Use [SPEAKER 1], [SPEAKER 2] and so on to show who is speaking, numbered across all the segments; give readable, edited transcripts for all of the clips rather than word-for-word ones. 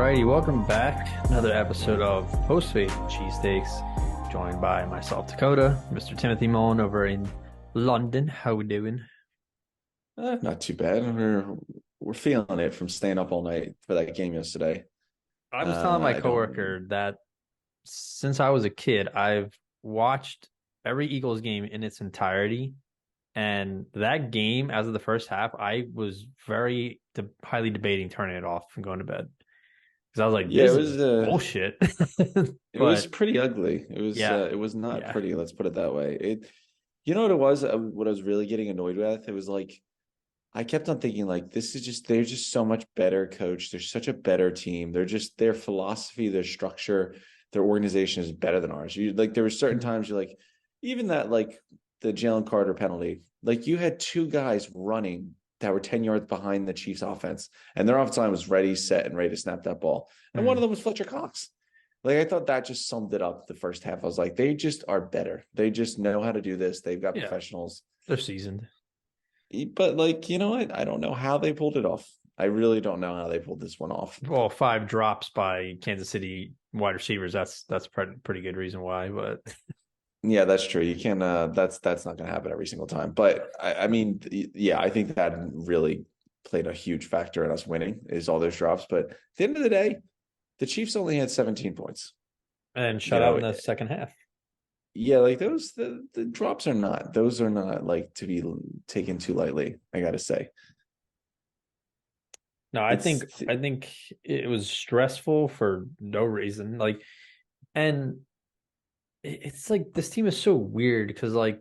[SPEAKER 1] Alrighty, welcome back. Another episode of Post-Fades Cheesesteaks, joined by myself, Dakota, Mr. Timothy Mullen over in London. How we doing?
[SPEAKER 2] Not too bad. We're feeling it from staying up all night for that game yesterday.
[SPEAKER 1] I was telling my
[SPEAKER 2] I don't.
[SPEAKER 1] coworker that since I was a kid, I've watched every Eagles game in its entirety, and that game, as of the first half, I was very highly debating turning it off and going to bed because I was like,
[SPEAKER 2] Yeah,
[SPEAKER 1] "This is bullshit."
[SPEAKER 2] it was
[SPEAKER 1] But
[SPEAKER 2] pretty ugly.
[SPEAKER 1] yeah,
[SPEAKER 2] It was not
[SPEAKER 1] yeah.
[SPEAKER 2] pretty. Let's put it that way. You know what it was? What I was really getting annoyed with. It was like I kept on thinking like they're just so much better coached. They're such a better team. They're just their philosophy, their structure, their organization is better than ours. You like there were certain
[SPEAKER 1] Mhm.
[SPEAKER 2] times you're like, even that like the Jalen Carter penalty, like you had two guys running that were 10 yards behind the Chiefs offense, and their offensive line was ready, set, and ready to snap that ball. And one of
[SPEAKER 1] Mhm.
[SPEAKER 2] them was Fletcher Cox. Like I thought that just summed it up the first half. I was like, they just are better. They just know how to do this. They've got
[SPEAKER 1] Yeah,
[SPEAKER 2] professionals.
[SPEAKER 1] they're seasoned.
[SPEAKER 2] But like, you know what? I don't know how they pulled it off. I really don't know how they pulled this one off.
[SPEAKER 1] Well, five drops by Kansas City wide receivers. That's pretty good reason why. But
[SPEAKER 2] Yeah, that's true. You can that's not gonna happen every single time. But I mean, yeah, I think that really played a huge factor in us winning is all those drops. But at the end of the day, the Chiefs only had 17 points.
[SPEAKER 1] and
[SPEAKER 2] You
[SPEAKER 1] shut out
[SPEAKER 2] know,
[SPEAKER 1] in the second half.
[SPEAKER 2] yeah, like the drops are not those are not like to be taken too lightly, I gotta say.
[SPEAKER 1] No, I think
[SPEAKER 2] It's
[SPEAKER 1] I think it was stressful for no reason. Like, and it's like this team is so weird because like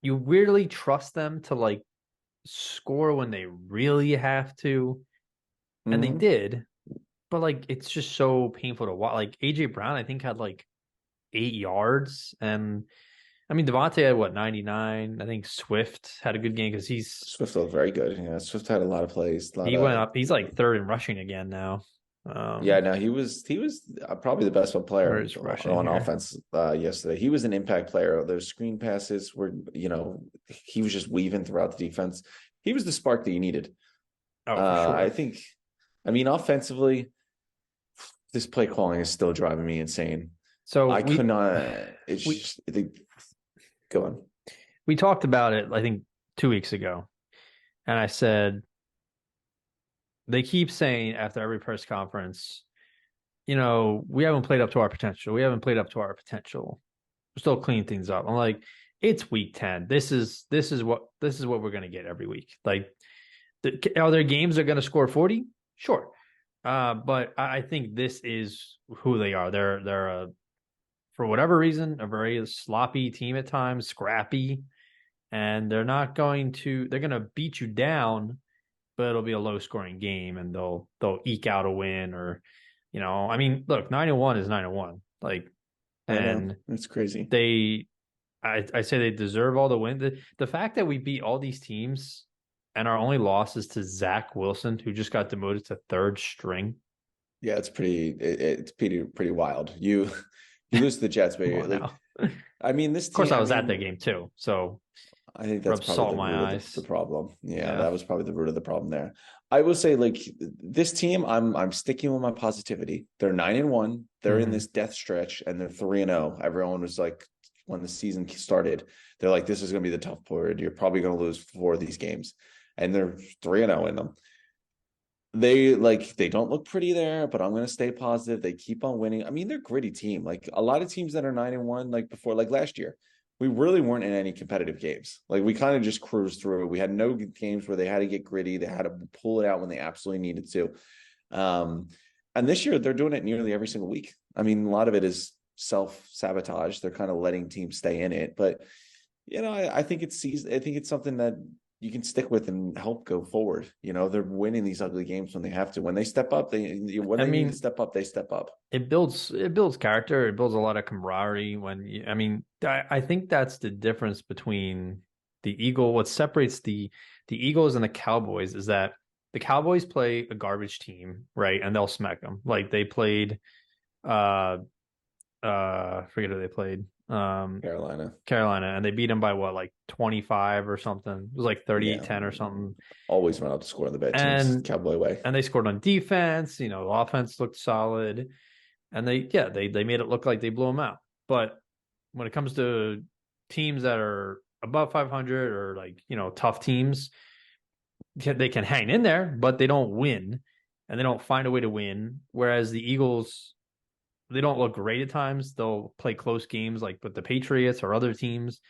[SPEAKER 1] you weirdly trust them to like score when they really have to, and they
[SPEAKER 2] mhm.
[SPEAKER 1] did. But like it's just so painful to watch. Like AJ Brown, I think had like 8 yards, and I mean Devontae had what 99. I think Swift had a good game because
[SPEAKER 2] Swift looked very good. Yeah, Swift had a lot of plays, a lot
[SPEAKER 1] he went
[SPEAKER 2] of
[SPEAKER 1] up. He's like third in rushing again now.
[SPEAKER 2] yeah. No, he was probably the best one
[SPEAKER 1] Where
[SPEAKER 2] player
[SPEAKER 1] is rushing
[SPEAKER 2] on
[SPEAKER 1] here?
[SPEAKER 2] offense yesterday. He was an impact player. Those screen passes were, he was just weaving throughout the defense. He was the spark that you needed.
[SPEAKER 1] Oh, for
[SPEAKER 2] I
[SPEAKER 1] sure.
[SPEAKER 2] think. I mean, offensively, this play calling is still driving me insane.
[SPEAKER 1] So
[SPEAKER 2] I could
[SPEAKER 1] we
[SPEAKER 2] not. It's
[SPEAKER 1] we
[SPEAKER 2] just go on.
[SPEAKER 1] we talked about it, I think 2 weeks ago, and I said they keep saying after every press conference, we haven't played up to our potential. We haven't played up to our potential. We're still cleaning things up. I'm like, it's week 10. This is what we're gonna get every week. Like, are there games that are gonna score 40? Sure. But I think this is who they are. They're for whatever reason a very sloppy team at times, scrappy, and they're going to beat you down, but it'll be a low scoring game and they'll eke out a win. Or I mean, look, 9-1 is 9-1. Like,
[SPEAKER 2] I know
[SPEAKER 1] and
[SPEAKER 2] it's crazy.
[SPEAKER 1] they I say they deserve all the win. The fact that we beat all these teams and our only loss is to Zach Wilson, who just got demoted to third string.
[SPEAKER 2] Yeah, it's pretty wild. You lose to the Jets, but
[SPEAKER 1] Come
[SPEAKER 2] you're
[SPEAKER 1] on
[SPEAKER 2] like,
[SPEAKER 1] now.
[SPEAKER 2] I mean, this
[SPEAKER 1] Of course
[SPEAKER 2] team.
[SPEAKER 1] I
[SPEAKER 2] I
[SPEAKER 1] was at that
[SPEAKER 2] mean,
[SPEAKER 1] game too, so
[SPEAKER 2] I think that's
[SPEAKER 1] rub
[SPEAKER 2] probably
[SPEAKER 1] salt in
[SPEAKER 2] the
[SPEAKER 1] my
[SPEAKER 2] root of the
[SPEAKER 1] eyes.
[SPEAKER 2] problem. Yeah,
[SPEAKER 1] Yeah.
[SPEAKER 2] that was probably the root of the problem there. I will say, like this team, I'm sticking with my positivity. They're 9-1. They're in
[SPEAKER 1] Hmm.
[SPEAKER 2] this death stretch, and they're 3-0. Everyone was like, when the season started, they're like, this is going to be the tough period. You're probably going to lose 4 of these games, and they're 3-0 in them. They don't look pretty there, but I'm gonna stay positive. They keep on winning. I mean, they're a gritty team. Like a lot of teams that are 9-1, like before, like last year, we really weren't in any competitive games. Like we kind of just cruised through. We had no games where they had to get gritty. They had to pull it out when they absolutely needed to. Um, and this year they're doing it nearly every single week. I mean, a lot of it is self-sabotage. They're kind of letting teams stay in it, but I think it's something that you can stick with and help go forward. They're winning these ugly games when they have to. When they step up, when
[SPEAKER 1] I
[SPEAKER 2] they need to
[SPEAKER 1] mean,
[SPEAKER 2] step up, they step up.
[SPEAKER 1] it builds character. It builds a lot of camaraderie. I mean, I think that's the difference between the Eagle. What separates the Eagles and the Cowboys is that the Cowboys play a garbage team, right? And they'll smack them. Like they played, I forget who they played.
[SPEAKER 2] Carolina.
[SPEAKER 1] Carolina, and they beat them by what, like 25 or something. It was like
[SPEAKER 2] Yeah.
[SPEAKER 1] 38-10 or something.
[SPEAKER 2] Always run out to score on the bad teams,
[SPEAKER 1] And
[SPEAKER 2] Cowboy way.
[SPEAKER 1] and they scored on defense. Offense looked solid, and they made it look like they blew them out. But when it comes to teams that are above 500 or like tough teams, they can hang in there, but they don't win, and they don't find a way to win. Whereas the Eagles, they don't look great at times. They'll play close games like with the Patriots or other teams,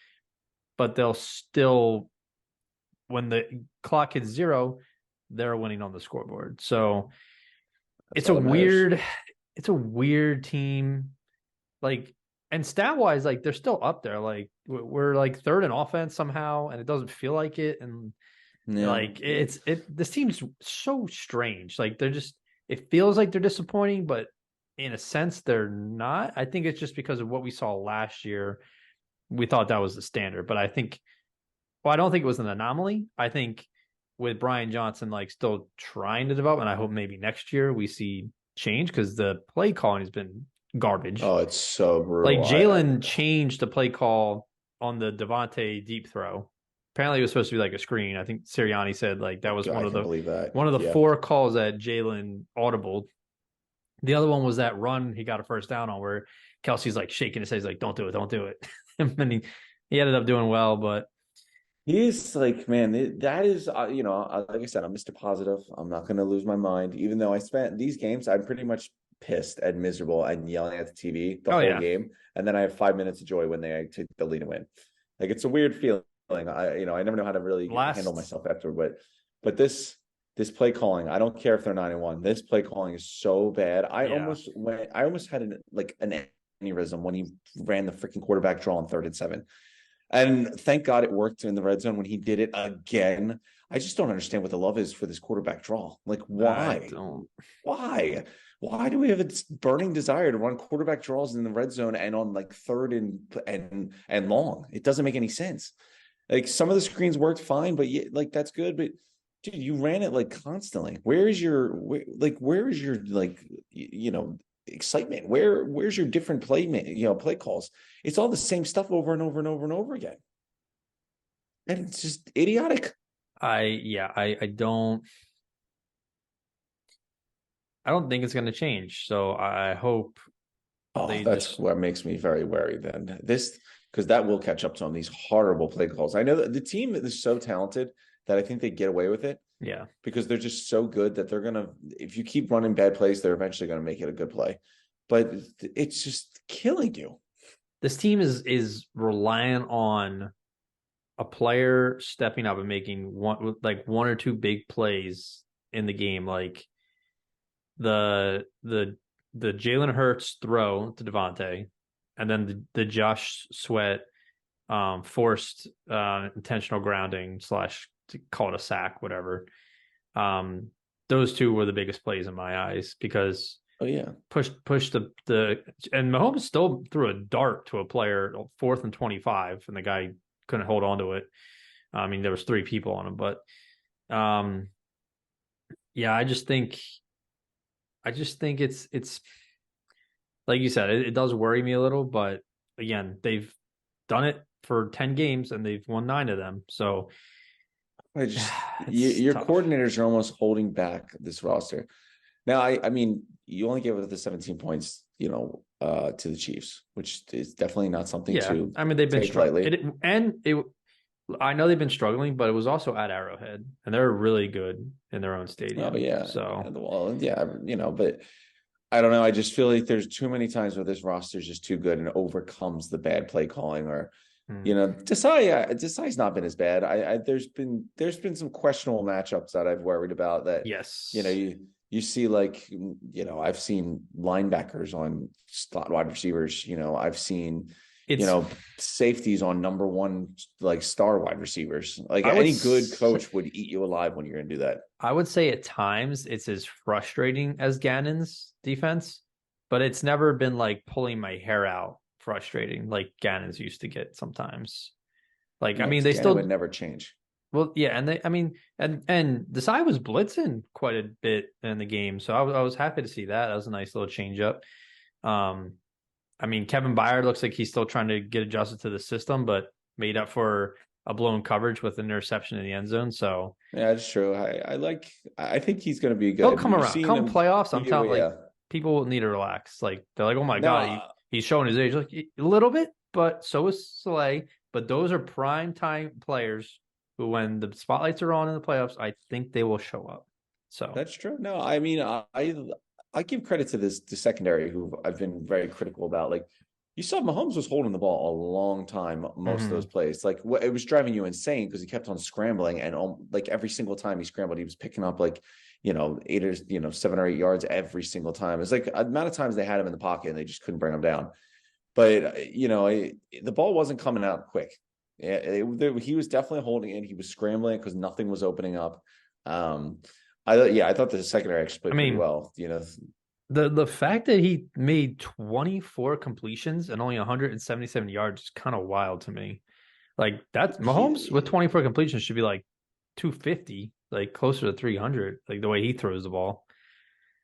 [SPEAKER 1] but they'll still, when the clock hits zero, they're winning on the scoreboard. So
[SPEAKER 2] That's
[SPEAKER 1] it's a
[SPEAKER 2] all that matters.
[SPEAKER 1] weird, it's a weird team. Like, and stat wise, like they're still up there. Like we're like third in offense somehow, and it doesn't feel like it. And
[SPEAKER 2] Yeah.
[SPEAKER 1] like this team's so strange. Like it feels like they're disappointing, but in a sense they're not. I think it's just because of what we saw last year. We thought that was the standard, but I don't think it was an anomaly. I think with Brian Johnson like still trying to develop, and I hope maybe next year we see change because the play calling has been garbage.
[SPEAKER 2] Oh, it's so
[SPEAKER 1] Like
[SPEAKER 2] brutal.
[SPEAKER 1] Jalen changed the play call on the Devontae deep throw. Apparently, it was supposed to be like a screen. I think Sirianni said like that was
[SPEAKER 2] I can believe that.
[SPEAKER 1] one of the
[SPEAKER 2] Yeah.
[SPEAKER 1] four calls that Jalen audibled. The other one was that run he got a first down on where Kelsey's like shaking his head, he's like, "Don't do it, don't do it." And he ended up doing well, but
[SPEAKER 2] He's like, man, that is, like I said, I'm Mr. Positive. I'm not going to lose my mind. Even though I spent these games, I'm pretty much pissed and miserable and yelling at the TV the
[SPEAKER 1] oh
[SPEAKER 2] whole
[SPEAKER 1] yeah,
[SPEAKER 2] game. And then I have 5 minutes of joy when they take the lead and win. Like, it's a weird feeling. I never know how to really handle
[SPEAKER 1] last
[SPEAKER 2] myself after, but this play calling, I don't care if they're 9-1. This play calling is so bad.
[SPEAKER 1] yeah.
[SPEAKER 2] I almost had an aneurysm when he ran the freaking quarterback draw on 3rd and 7. And thank God it worked in the red zone when he did it again. I just don't understand what the love is for this quarterback draw. Like,
[SPEAKER 1] I
[SPEAKER 2] why?
[SPEAKER 1] don't.
[SPEAKER 2] Why? Why do we have a burning desire to run quarterback draws in the red zone and on like 3rd and long? It doesn't make any sense. Like, some of the screens worked fine, but like that's good. But dude, you ran it like constantly. Where is your excitement? Where's your different play calls? It's all the same stuff over and over and over and over again. And it's just idiotic.
[SPEAKER 1] I don't think it's going to change. So I hope
[SPEAKER 2] Oh,
[SPEAKER 1] they
[SPEAKER 2] that's
[SPEAKER 1] just
[SPEAKER 2] what makes me very wary then. Because that will catch up to them, these horrible play calls. I know that the team is so talented that I think they get away with it
[SPEAKER 1] yeah.
[SPEAKER 2] because they're just so good that if you keep running bad plays, they're eventually going to make it a good play. But it's just killing you.
[SPEAKER 1] This team is reliant on a player stepping up and making one or two big plays in the game, like the Jalen Hurts throw to Devontae, and then the Josh Sweat forced intentional grounding / to call it a sack, whatever. Those two were the biggest plays in my eyes because
[SPEAKER 2] Oh yeah,
[SPEAKER 1] push the and Mahomes still threw a dart to a player 4th and 25, and the guy couldn't hold on to it. I mean, there was 3 people on him, but yeah, I just think it's like you said, it does worry me a little, but again, they've done it for 10 games and they've won 9 of them. So it's
[SPEAKER 2] your
[SPEAKER 1] tough.
[SPEAKER 2] coordinators are almost holding back this roster. Now, I mean, you only gave it the 17 points, to the Chiefs, which is definitely not something to
[SPEAKER 1] I mean, they've been
[SPEAKER 2] take lightly.
[SPEAKER 1] I know they've been struggling, but it was also at Arrowhead, and they're really good in their own stadium.
[SPEAKER 2] Oh yeah,
[SPEAKER 1] So
[SPEAKER 2] well, yeah, but I don't know. I just feel like there's too many times where this roster is just too good and overcomes the bad play calling, or Desai's not been as bad. There's been some questionable matchups that I've worried about that.
[SPEAKER 1] yes,
[SPEAKER 2] You see, like, I've seen linebackers on slot wide receivers. I've seen, safeties on number 1, like, star wide receivers. Like, any good coach would eat you alive when you're going to do that.
[SPEAKER 1] I would say at times it's as frustrating as Gannon's defense, but it's never been like pulling my hair out frustrating like Gannon's used to get sometimes. Like, I mean, they
[SPEAKER 2] Gannon
[SPEAKER 1] still
[SPEAKER 2] would never change.
[SPEAKER 1] well, yeah, and Desai was blitzing quite a bit in the game, so I was happy to see that. That was a nice little change up. I I mean, Kevin Byard looks like he's still trying to get adjusted to the system, but made up for a blown coverage with an interception in the end zone. So
[SPEAKER 2] Yeah, it's true. I think he's going to be
[SPEAKER 1] he'll
[SPEAKER 2] good.
[SPEAKER 1] come
[SPEAKER 2] You've
[SPEAKER 1] around.
[SPEAKER 2] seen
[SPEAKER 1] Come
[SPEAKER 2] him
[SPEAKER 1] playoffs, I'm
[SPEAKER 2] be, well,
[SPEAKER 1] telling like
[SPEAKER 2] yeah.
[SPEAKER 1] people need to relax. Like they're like, oh my god,
[SPEAKER 2] No,
[SPEAKER 1] he's showing his age, like a little bit, but so is Slay. But those are prime time players who, when the spotlights are on in the playoffs, I think they will show up. So
[SPEAKER 2] that's true. No, I mean, I give credit to the secondary who I've been very critical about. Like you saw Mahomes was holding the ball a long time, most of those plays. Like what it was driving you insane because he kept on scrambling and like every single time he scrambled, he was picking up like, 7 or 8 yards every single time. It's like the amount of times they had him in the pocket and they just couldn't bring him down. But the ball wasn't coming out quick. He was definitely holding it. He was scrambling because nothing was opening up. I thought the secondary actually played pretty well.
[SPEAKER 1] The fact that he made 24 completions and only 177 yards is kind of wild to me. Like that's Mahomes with 24 completions should be like 250, like closer to 300, like the way he throws the ball.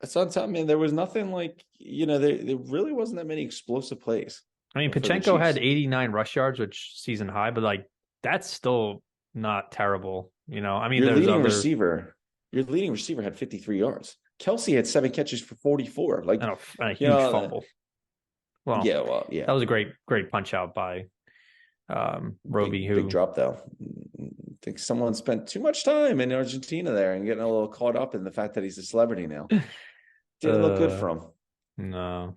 [SPEAKER 2] That's what I'm telling you, there was nothing like, there really wasn't that many explosive plays.
[SPEAKER 1] I mean, Pachenko had 89 rush yards, which season high, but like that's still not terrible. I mean,
[SPEAKER 2] Your leading receiver had 53 yards. Kelsey had 7 catches for 44. Like
[SPEAKER 1] and a huge fumble. Well,
[SPEAKER 2] yeah.
[SPEAKER 1] That was a great punch out by Rugby.
[SPEAKER 2] Big drop though. I think someone spent too much time in Argentina there and getting a little caught up in the fact that he's a celebrity now. Didn't look good for him.
[SPEAKER 1] No.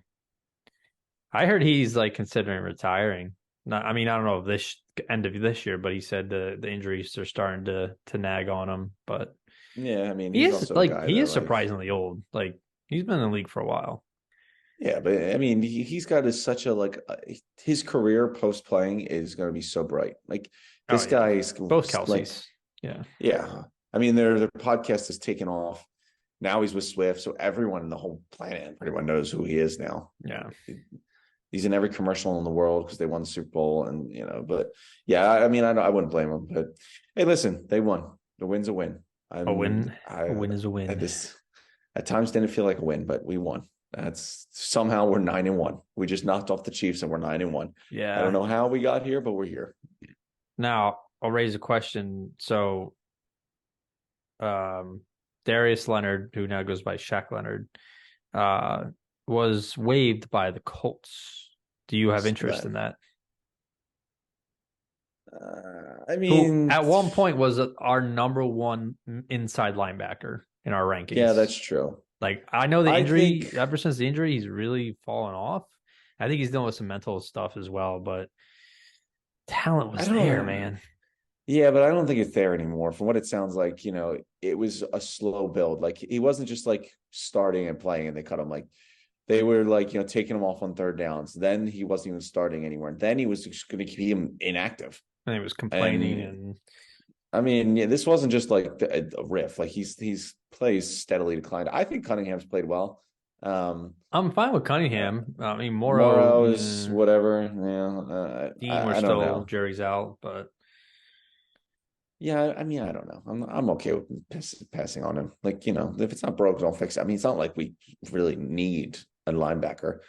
[SPEAKER 1] I heard he's like considering retiring. I mean, I don't know if this end of this year, but he said the injuries are starting to nag on him. But
[SPEAKER 2] yeah, I mean,
[SPEAKER 1] he is surprisingly old. Like he's been in the league for a while.
[SPEAKER 2] Yeah, but I mean, he's got such a his career post playing is going to be so bright. Like this guy is
[SPEAKER 1] both Kelce's.
[SPEAKER 2] Yeah. I mean, their podcast has taken off. Now he's with Swift, so everyone in the whole planet pretty much knows who he is now.
[SPEAKER 1] Yeah.
[SPEAKER 2] He's in every commercial in the world because they won the Super Bowl, and but yeah, I mean, I wouldn't blame him. But hey, listen, they won. The win's a win. A win
[SPEAKER 1] is a win.
[SPEAKER 2] At times didn't feel like a win, but we won. That's somehow we're 9-1. We just knocked off the Chiefs and we're 9-1.
[SPEAKER 1] Yeah,
[SPEAKER 2] I don't know how we got here, but we're here.
[SPEAKER 1] Now I'll raise a question. So, Darius Leonard, who now goes by Shaq Leonard, was waived by the Colts. Do you have interest in that?
[SPEAKER 2] I mean,
[SPEAKER 1] who at one point was our number one inside linebacker in our rankings.
[SPEAKER 2] Yeah, that's true.
[SPEAKER 1] Like I know the injury, ever since the injury, he's really fallen off. I think he's dealing with some mental stuff as well, but talent was there, man.
[SPEAKER 2] Yeah, but I don't think it's there anymore. From what it sounds like, it was a slow build. Like he wasn't just like starting and playing and they cut him. Like they were like, taking him off on third downs. Then he wasn't even starting anywhere. Then he was just going to keep him inactive.
[SPEAKER 1] And he was complaining and
[SPEAKER 2] I mean, yeah, this wasn't just like a riff. Like he's plays steadily declined. I think Cunningham's played well.
[SPEAKER 1] I'm fine with Cunningham. I mean,
[SPEAKER 2] Morrow's whatever. Yeah,
[SPEAKER 1] Dean, we're still Jerry's out, but
[SPEAKER 2] yeah, I mean, I don't know. I'm okay with passing on him. Like if it's not broke, don't fix it. I mean, it's not like we really need a linebacker.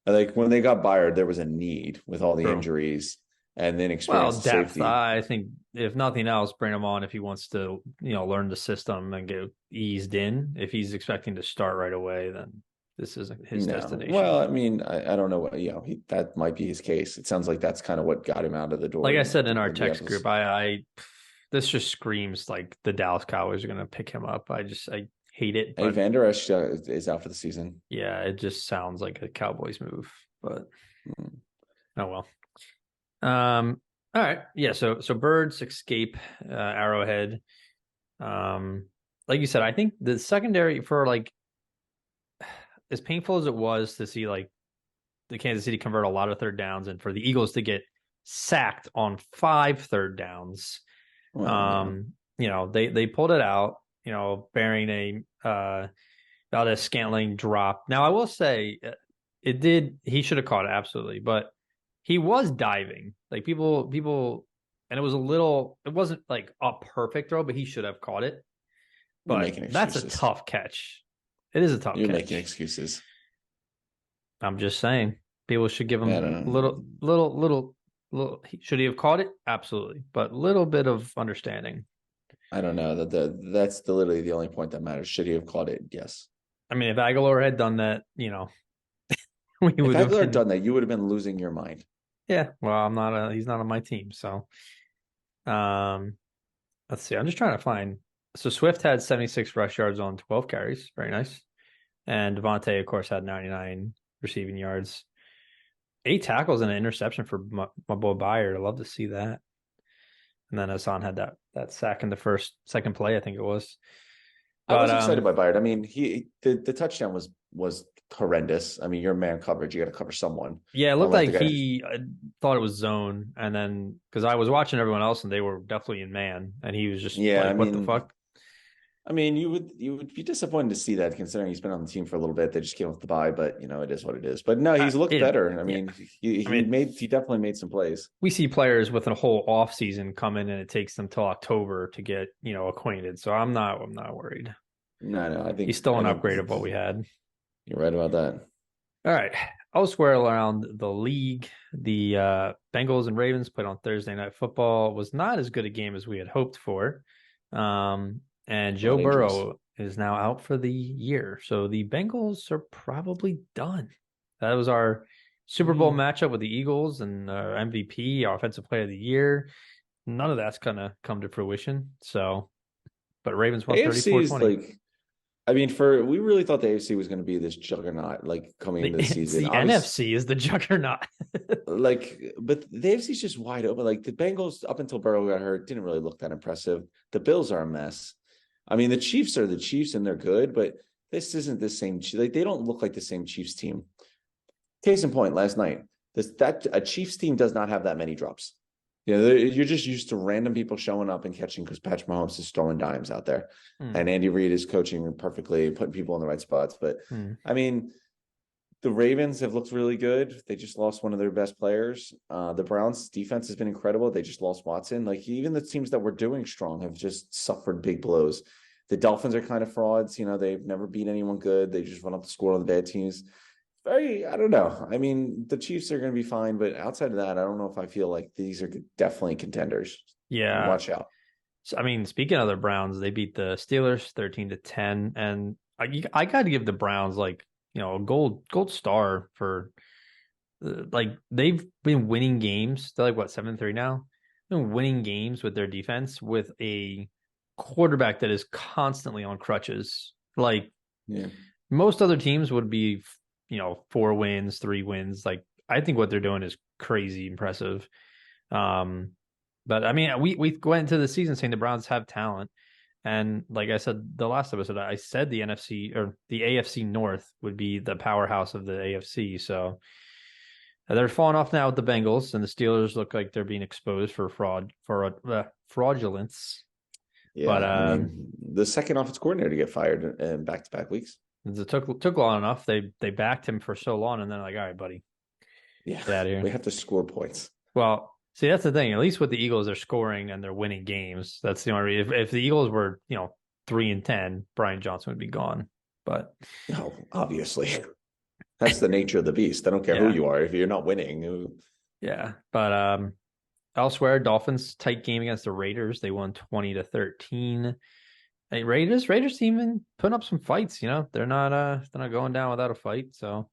[SPEAKER 2] Like when they got Byard, there was a need with all the injuries. And then experience
[SPEAKER 1] depth.
[SPEAKER 2] Safety.
[SPEAKER 1] I think if nothing else, bring him on if he wants to, learn the system and get eased in. If he's expecting to start right away, then this isn't his destination.
[SPEAKER 2] Well, I mean, I don't know what that might be his case. It sounds like that's kind of what got him out of the door.
[SPEAKER 1] Like I said in our text group, this just screams like the Dallas Cowboys are going to pick him up. I hate it.
[SPEAKER 2] But Van Der Esch is out for the season.
[SPEAKER 1] Yeah, it just sounds like a Cowboys move, but oh well. All right. Yeah. So Birds escape Arrowhead. Like you said, I think the secondary for like as painful as it was to see like the Kansas City convert a lot of third downs and for the Eagles to get sacked on 5 third downs. They pulled it out, bearing a Scantling drop. Now I will say he should have caught it absolutely, but he was diving. Like people, and it wasn't like a perfect throw, but he should have caught it. But that's a tough catch. It is a tough catch.
[SPEAKER 2] You're making excuses.
[SPEAKER 1] I'm just saying. People should give
[SPEAKER 2] I
[SPEAKER 1] him
[SPEAKER 2] don't
[SPEAKER 1] little. Should he have caught it? Absolutely, but little bit of understanding.
[SPEAKER 2] I don't know that's literally the only point that matters. Should he have caught it? Yes.
[SPEAKER 1] I mean, if Aguilar had done that, we
[SPEAKER 2] If
[SPEAKER 1] would have
[SPEAKER 2] Aguilar had
[SPEAKER 1] been.
[SPEAKER 2] done that, you would have been losing your mind.
[SPEAKER 1] Yeah, well, I'm not. He's not on my team, so. Um, let's see. I'm just trying to find. So Swift had 76 rush yards on 12 carries. Very nice. And Devontae, of course, had 99 receiving yards. 8 tackles and an interception for my boy Byard. I love to see that. And then Hassan had that sack in the second play, I think it was.
[SPEAKER 2] I
[SPEAKER 1] But
[SPEAKER 2] was excited by Byard. I mean, the touchdown was horrendous. I mean, you're man coverage. You got to cover someone.
[SPEAKER 1] yeah, it
[SPEAKER 2] Don't
[SPEAKER 1] looked
[SPEAKER 2] let
[SPEAKER 1] like
[SPEAKER 2] the guy.
[SPEAKER 1] he thought it was zone, and then because I was watching everyone else and they were definitely in man, and he was just
[SPEAKER 2] Yeah,
[SPEAKER 1] like, "What the fuck?"
[SPEAKER 2] I mean, you would be disappointed to see that considering he's been on the team for a little bit. They just came off the bye, but it is what it is. But no, he's looked better. I
[SPEAKER 1] Yeah.
[SPEAKER 2] mean,
[SPEAKER 1] I mean,
[SPEAKER 2] he definitely made some plays.
[SPEAKER 1] we see players with a whole off season come in, and it takes them till October to get acquainted. So I'm not worried.
[SPEAKER 2] No,
[SPEAKER 1] He's still an
[SPEAKER 2] I think
[SPEAKER 1] upgrade of what we had.
[SPEAKER 2] you're right about that.
[SPEAKER 1] All right. Elsewhere around the league, the Bengals and Ravens played on Thursday Night Football. It was not as good a game as we had hoped for. And Joe Burrow is now out for the year. So the Bengals are probably done. That was our Super Bowl matchup with the Eagles and MVP, our Offensive Player of the Year. None of that's going to come to fruition. So, but Ravens won
[SPEAKER 2] AFC is
[SPEAKER 1] 34-20.
[SPEAKER 2] like, I mean, we really thought the AFC was going to be this juggernaut, like coming into the season.
[SPEAKER 1] The NFC is the juggernaut.
[SPEAKER 2] But the AFC is just wide open. Like the Bengals, up until Burrow got hurt, didn't really look that impressive. The Bills are a mess. I mean, the Chiefs are the Chiefs and they're good, but this isn't the same. Like they don't look like the same Chiefs team. Case in point, last night, a Chiefs team does not have that many drops. You're just used to random people showing up and catching because Patrick Mahomes is throwing dimes out there, and Andy Reid is coaching perfectly, putting people in the right spots. But I mean, the Ravens have looked really good. They just lost one of their best players. The Browns' defense has been incredible. They just lost Watson. Like even the teams that were doing strong have just suffered big blows. The Dolphins are kind of frauds. They've never beat anyone good. They just run up the score on the bad teams. I don't know. I mean, the Chiefs are going to be fine, but outside of that, I don't know if I feel like these are definitely contenders.
[SPEAKER 1] Yeah.
[SPEAKER 2] Watch out.
[SPEAKER 1] So, I mean, speaking of the Browns, they beat the Steelers 13-10, and I got to give the Browns a gold star for they've been winning games. They're like what 7-3 now. They've been winning games with their defense with a quarterback that is constantly on crutches. Most other teams would be 4 wins, 3 wins. Like I think what they're doing is crazy impressive. But I mean, we went into the season saying the Browns have talent, and like I said the last episode, I said the NFC or the AFC North would be the powerhouse of the AFC. So they're falling off now with the Bengals, and the Steelers look like they're being exposed for fraudulence.
[SPEAKER 2] Yeah,
[SPEAKER 1] but
[SPEAKER 2] I mean, the second offense coordinator to get fired in back-to-back weeks.
[SPEAKER 1] It took long enough. They backed him for so long, and then like, all right, buddy,
[SPEAKER 2] get
[SPEAKER 1] out of here.
[SPEAKER 2] We have to score points.
[SPEAKER 1] Well, see, that's the thing. At least with the Eagles, they're scoring and they're winning games. That's the only reason. If the Eagles were 3-10, Brian Johnson would be gone. But
[SPEAKER 2] no, obviously, that's the nature of the beast. I don't care who you are if you're not winning.
[SPEAKER 1] Yeah, but elsewhere, Dolphins tight game against the Raiders. They won 20-13. Hey, Raiders even putting up some fights. They're not going down without a fight. So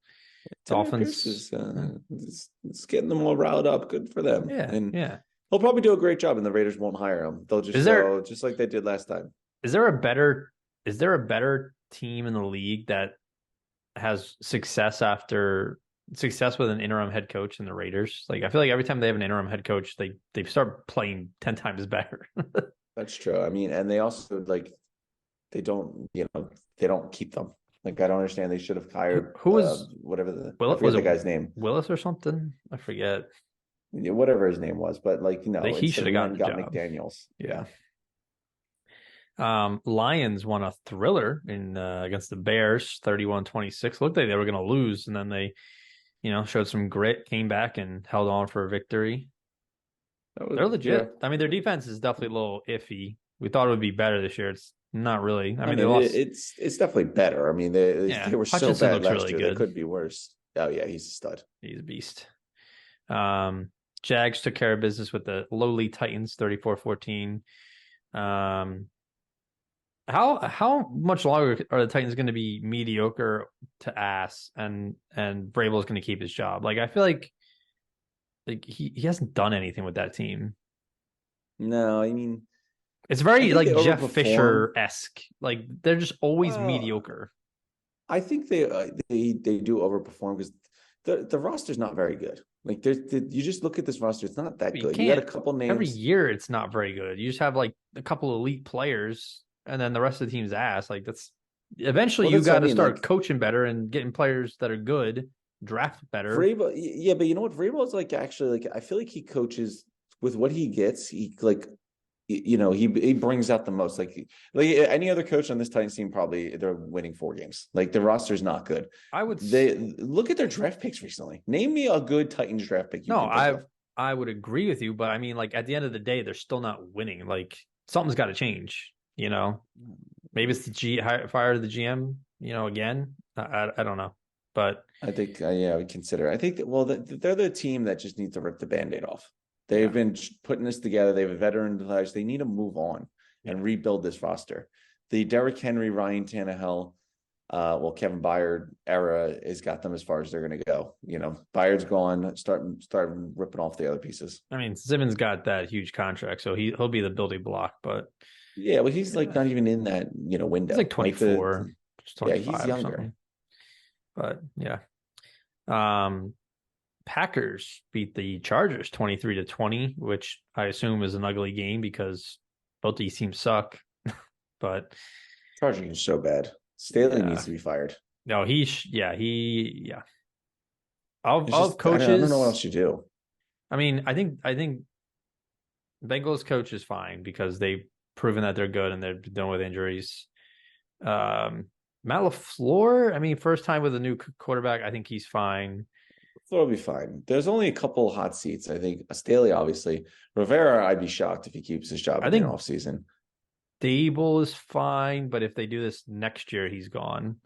[SPEAKER 1] Dolphins
[SPEAKER 2] it's getting them all riled up. Good for them.
[SPEAKER 1] Yeah,
[SPEAKER 2] and
[SPEAKER 1] yeah.
[SPEAKER 2] They'll probably do a great job, and the Raiders won't hire them. They'll just go just like they did last time.
[SPEAKER 1] Is there a better team in the league that has success with an interim head coach than the Raiders? Like I feel like every time they have an interim head coach, they start playing 10 times better.
[SPEAKER 2] That's true. I mean, and they also they don't keep them. Like I don't understand. They should have hired
[SPEAKER 1] who was
[SPEAKER 2] whatever the guy's name,
[SPEAKER 1] Willis or something. I forget.
[SPEAKER 2] Whatever his name was, but
[SPEAKER 1] he should have gotten the job.
[SPEAKER 2] McDaniels.
[SPEAKER 1] Yeah. Lions won a thriller against the Bears, 31-26. Looked like they were going to lose, and then they, showed some grit, came back and held on for a victory. They're legit. Yeah. I mean, their defense is definitely a little iffy. We thought it would be better this year. It's not really. I mean, they lost.
[SPEAKER 2] It's definitely better. I mean, they were so bad last year. They could be worse. Oh yeah, he's a stud.
[SPEAKER 1] He's a beast. Jags took care of business with the lowly Titans, 34-14. Um, how much longer are the Titans going to be mediocre to ass, and Vrabel's going to keep his job? Like I feel like he hasn't done anything with that team.
[SPEAKER 2] No, I mean,
[SPEAKER 1] It's
[SPEAKER 2] I
[SPEAKER 1] very
[SPEAKER 2] think they
[SPEAKER 1] like Jeff
[SPEAKER 2] overperform.
[SPEAKER 1] Fisher-esque. Like they're just always
[SPEAKER 2] Well,
[SPEAKER 1] mediocre.
[SPEAKER 2] I think they do overperform because the roster's not very good. Like you just look at this roster, it's not that
[SPEAKER 1] But you
[SPEAKER 2] good. You got a
[SPEAKER 1] can't
[SPEAKER 2] couple
[SPEAKER 1] every
[SPEAKER 2] names.
[SPEAKER 1] year it's not very good. You just have like a couple elite players and then the rest of the team's ass. Like that's eventually
[SPEAKER 2] Well,
[SPEAKER 1] you
[SPEAKER 2] that's what
[SPEAKER 1] got
[SPEAKER 2] I
[SPEAKER 1] to
[SPEAKER 2] mean.
[SPEAKER 1] start
[SPEAKER 2] Like
[SPEAKER 1] coaching better and getting players that are good, draft better.
[SPEAKER 2] Vrabel, yeah, but you know what? Vrabel is like actually like I feel like he coaches with what he gets. He like he brings out the most. Like any other coach on this Titans team, probably they're winning 4 games. Like the roster's not good.
[SPEAKER 1] I would
[SPEAKER 2] They look at their draft picks recently. Name me a good Titans draft pick you
[SPEAKER 1] no,
[SPEAKER 2] can think
[SPEAKER 1] I
[SPEAKER 2] of.
[SPEAKER 1] I would agree with you, but I mean like at the end of the day they're still not winning. Like something's got to change, you know. Maybe it's the fire the GM, again. I don't know. But
[SPEAKER 2] I think, yeah, we consider. I think that, well, they're the team that just needs to rip the band-aid off. They've
[SPEAKER 1] yeah.
[SPEAKER 2] been putting this together. They have a veteran players. They need to move on
[SPEAKER 1] Yeah.
[SPEAKER 2] and rebuild this roster. The Derrick Henry, Ryan Tannehill, Kevin Byard era has got them as far as they're going to go. Byard's gone. Start ripping off the other pieces.
[SPEAKER 1] I mean, Simmons got that huge contract, so he'll be the building block, but
[SPEAKER 2] Yeah, well, he's like
[SPEAKER 1] yeah,
[SPEAKER 2] not even in that
[SPEAKER 1] he's like
[SPEAKER 2] window. Like
[SPEAKER 1] 24, just
[SPEAKER 2] yeah, he's
[SPEAKER 1] 25 or
[SPEAKER 2] younger.
[SPEAKER 1] something. But yeah. Um Packers beat the Chargers 23-20, which I assume is an ugly game because both these teams suck. But
[SPEAKER 2] Charging is so bad. Staley needs
[SPEAKER 1] yeah.
[SPEAKER 2] to be fired.
[SPEAKER 1] No, yeah. Of
[SPEAKER 2] It's
[SPEAKER 1] of
[SPEAKER 2] just I don't know what
[SPEAKER 1] coaches,
[SPEAKER 2] else you do.
[SPEAKER 1] I mean, I think Bengals coach is fine because they've proven that they're good and they're done with injuries. Matt LaFleur, I mean, first time with a new quarterback, I think he's fine.
[SPEAKER 2] They'll be fine. There's only a couple hot seats. I think Staley, obviously. Rivera, I'd be shocked if he keeps his job
[SPEAKER 1] I
[SPEAKER 2] in the
[SPEAKER 1] think
[SPEAKER 2] offseason.
[SPEAKER 1] Dable is fine, but if they do this next year, he's gone.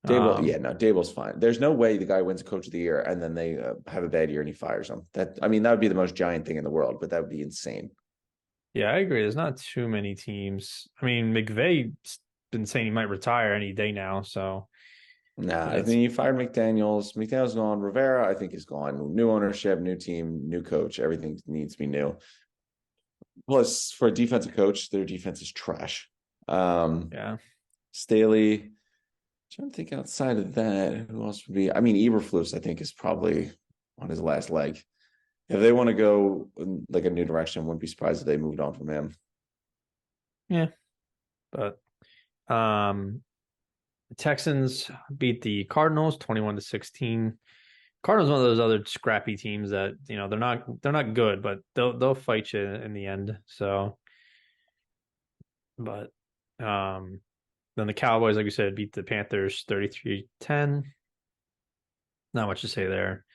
[SPEAKER 2] Dable, yeah,
[SPEAKER 1] Um,
[SPEAKER 2] no, Dable's fine. There's no way the guy wins Coach of the Year and then they have a bad year and he fires him. I mean, that would be the most giant thing in the world, but that would be insane.
[SPEAKER 1] yeah, I agree. There's not too many teams. I mean, McVay's been saying he might retire any day now, so
[SPEAKER 2] Nah, I
[SPEAKER 1] that's
[SPEAKER 2] think you fired McDaniels. McDaniels gone. Rivera, I think, is gone. New ownership, new team, new coach. Everything needs to be new. Plus, for a defensive coach, their defense is trash.
[SPEAKER 1] yeah.
[SPEAKER 2] Staley, trying to think outside of that, who else would be? I mean, Eberflus, I think, is probably on his last leg. If they want to go in like a new direction, wouldn't be surprised if they moved on from him.
[SPEAKER 1] Yeah. But um the Texans beat the Cardinals 21-16. Cardinals one of those other scrappy teams that, they're not good, but they'll fight you in the end. So, but then the Cowboys, like we said, beat the Panthers 33-10. Not much to say there.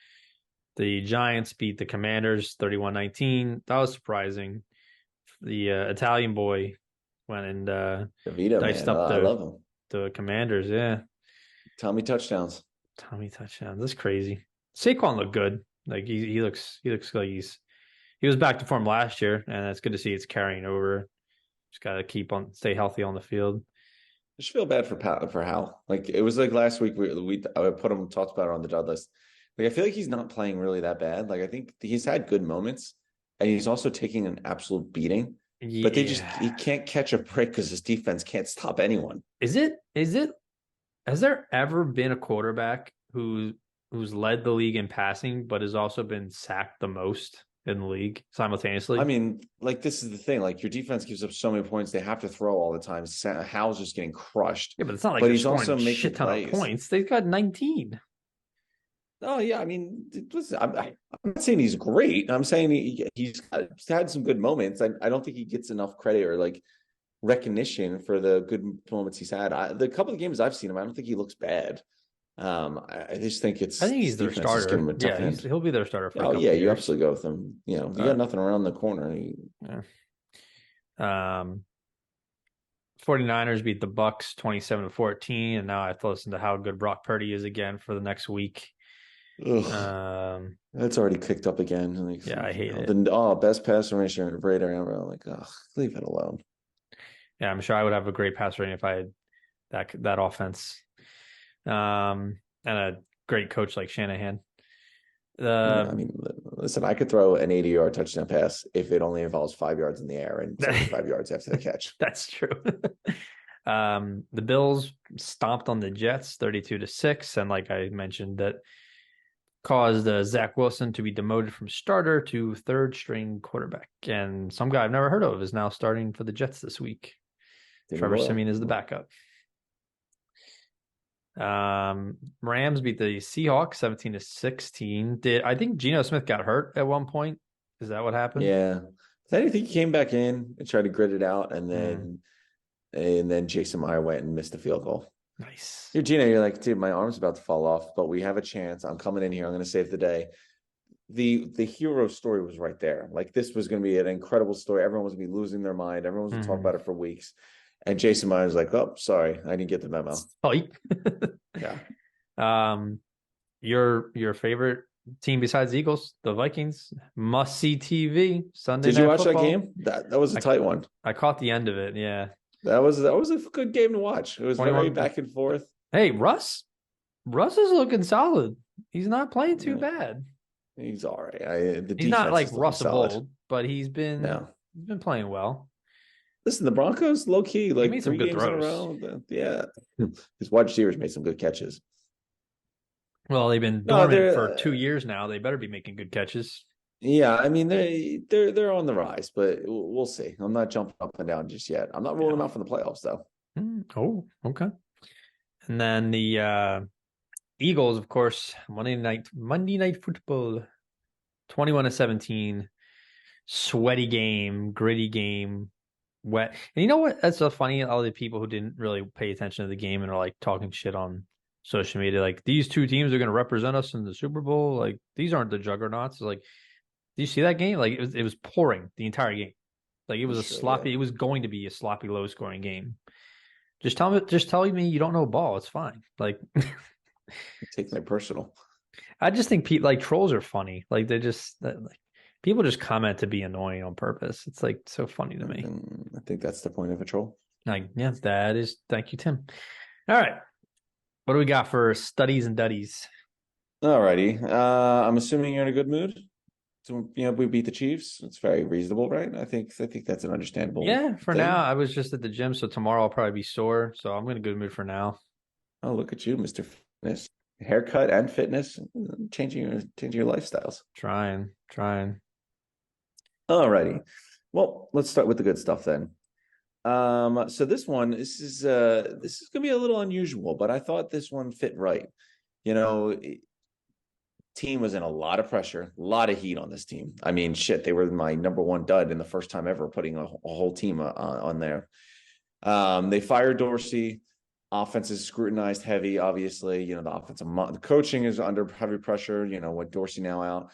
[SPEAKER 1] The Giants beat the Commanders 31-19. That was surprising. The Italian boy went and
[SPEAKER 2] DeVito,
[SPEAKER 1] diced
[SPEAKER 2] man,
[SPEAKER 1] up
[SPEAKER 2] I
[SPEAKER 1] the
[SPEAKER 2] love him.
[SPEAKER 1] the Commanders. Yeah,
[SPEAKER 2] Tommy touchdowns.
[SPEAKER 1] Tommy touchdown. That's crazy. Saquon looked good. Like he looks like he was back to form last year, and it's good to see it's carrying over. Just got to stay healthy on the field.
[SPEAKER 2] I just feel bad for Hal. Like it was like last week we I put him talked about it on the dud list. Like I feel like he's not playing really that bad. Like I think he's had good moments, and he's also taking an absolute beating. But he
[SPEAKER 1] Yeah.
[SPEAKER 2] can't catch a break because his defense can't stop anyone.
[SPEAKER 1] Is it has there ever been a quarterback who's led the league in passing but has also been sacked the most in the league
[SPEAKER 2] I
[SPEAKER 1] simultaneously?
[SPEAKER 2] mean, like this is the thing. Like your defense gives up so many points, they have to throw all the time. Hal's just getting crushed,
[SPEAKER 1] Yeah, but it's not like
[SPEAKER 2] but
[SPEAKER 1] they're
[SPEAKER 2] he's
[SPEAKER 1] scoring
[SPEAKER 2] also
[SPEAKER 1] a
[SPEAKER 2] making
[SPEAKER 1] shit ton of
[SPEAKER 2] plays.
[SPEAKER 1] points. They've got 19.
[SPEAKER 2] Oh yeah, I mean, I'm not saying he's great. I'm saying he's had some good moments. I don't think he gets enough credit or like recognition for the good moments he's had. The couple of games I've seen him, I don't think he looks bad. I just think
[SPEAKER 1] I
[SPEAKER 2] it's
[SPEAKER 1] think
[SPEAKER 2] his
[SPEAKER 1] he's their
[SPEAKER 2] defense is giving him
[SPEAKER 1] starter.
[SPEAKER 2] a tough
[SPEAKER 1] Yeah,
[SPEAKER 2] hand.
[SPEAKER 1] he'll be their starter for a
[SPEAKER 2] Oh
[SPEAKER 1] couple
[SPEAKER 2] yeah,
[SPEAKER 1] of
[SPEAKER 2] you
[SPEAKER 1] years.
[SPEAKER 2] absolutely go with him. You got
[SPEAKER 1] But
[SPEAKER 2] nothing around the corner.
[SPEAKER 1] yeah. Um 49ers beat the Bucks 27-14, and now I have to listen to how good Brock Purdy is again for the next week.
[SPEAKER 2] Ugh, that's already kicked up again. Like,
[SPEAKER 1] Yeah, I hate it.
[SPEAKER 2] The best passer rate around. I'm like, ugh, leave it alone.
[SPEAKER 1] Yeah, I'm sure I would have a great pass rating if I had that offense. And a great coach like Shanahan.
[SPEAKER 2] I mean, listen, I could throw an 80-yard touchdown pass if it only involves 5 yards in the air and 75 yards after the catch.
[SPEAKER 1] That's true. The Bills stomped on the Jets 32-6, and like I mentioned, that caused Zach Wilson to be demoted from starter to third string quarterback. And some guy I've never heard of is now starting for the Jets this week. Trevor Siemian is the backup. Rams beat the Seahawks 17-16. I think Geno Smith got hurt at one point? Is that what happened?
[SPEAKER 2] Yeah. I think he came back in and tried to grit it out, and then Jason Meyer went and missed the field goal.
[SPEAKER 1] Nice.
[SPEAKER 2] You're like, dude, my arm's about to fall off, but we have a chance. I'm coming in here. I'm going to save the day. The hero story was right there. Like, this was going to be an incredible story. Everyone was going to be losing their mind. Everyone was going to talk about it for weeks. And Jason Meyer was like, "Oh, sorry, I didn't get the memo."
[SPEAKER 1] Oh,
[SPEAKER 2] yeah.
[SPEAKER 1] Your favorite team besides the Eagles, the Vikings, must see TV Sunday.
[SPEAKER 2] Did you watch that game? That was a tight one.
[SPEAKER 1] I caught the end of it. Yeah,
[SPEAKER 2] that was a good game to watch. It was very back and forth.
[SPEAKER 1] Hey, Russ is looking solid. He's not playing too bad.
[SPEAKER 2] He's all right.
[SPEAKER 1] He's not like Russ of old, but he's been playing well.
[SPEAKER 2] Listen, the Broncos, low key, like,
[SPEAKER 1] made some
[SPEAKER 2] 3
[SPEAKER 1] good
[SPEAKER 2] games
[SPEAKER 1] throws.
[SPEAKER 2] in a row. Yeah, his wide receivers made some good catches.
[SPEAKER 1] Well, they've been dormant for 2 years now. They better be making good catches.
[SPEAKER 2] Yeah, I mean, they're on the rise, but we'll see. I'm not jumping up and down just yet. I'm not ruling them out for the playoffs, though.
[SPEAKER 1] Oh, okay. And then the Eagles, of course, Monday night football, 21-17, sweaty game, gritty game. Wet. And you know what? That's so funny. All the people who didn't really pay attention to the game and are like talking shit on social media, like, these two teams are going to represent us in the Super Bowl. Like, these aren't the juggernauts. Like, do you see that game? Like, it was pouring the entire game. Like, it was sloppy. Yeah. It was going to be a sloppy, low scoring game. Just tell me you don't know ball. It's fine. Like,
[SPEAKER 2] take my personal.
[SPEAKER 1] I just think trolls are funny. Like, they're just like. People just comment to be annoying on purpose. It's like so funny to me.
[SPEAKER 2] I think that's the point of a troll.
[SPEAKER 1] Like, yeah, that is. Thank you, Tim. All right. What do we got for studies and duddies?
[SPEAKER 2] All righty. I'm assuming you're in a good mood. So, we beat the Chiefs. It's very reasonable, right? I think that's an understandable.
[SPEAKER 1] Yeah, for now. I was just at the gym, so tomorrow I'll probably be sore. So I'm in a good mood for now.
[SPEAKER 2] Oh, look at you, Mr. Fitness. Haircut and fitness, changing your lifestyles.
[SPEAKER 1] Trying.
[SPEAKER 2] Alrighty. Well, let's start with the good stuff then. So this is gonna be a little unusual, but I thought this one fit right. Team was in a lot of pressure, a lot of heat on this team. I mean, shit, they were my number one dud in the first time ever putting a whole team on there. They fired Dorsey. Offense is scrutinized heavy, obviously. The coaching is under heavy pressure, with Dorsey now out.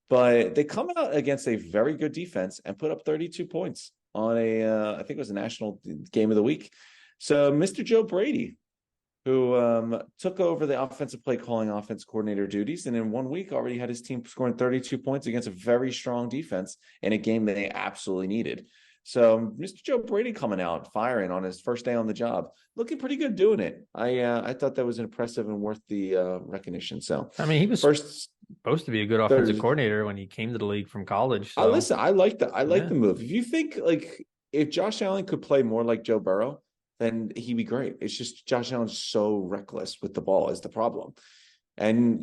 [SPEAKER 2] But they come out against a very good defense and put up 32 points on I think it was a national game of the week. So Mr. Joe Brady, who took over the offensive play calling offense coordinator duties, and in 1 week already had his team scoring 32 points against a very strong defense in a game that they absolutely needed. So Mr. Joe Brady coming out firing on his first day on the job, looking pretty good doing it. I thought that was impressive and worth the recognition. So
[SPEAKER 1] I mean, he was supposed to be a good offensive coordinator when he came to the league from college. So.
[SPEAKER 2] Listen, I like the move. If you think if Josh Allen could play more like Joe Burrow, then he'd be great. It's just Josh Allen's so reckless with the ball is the problem, and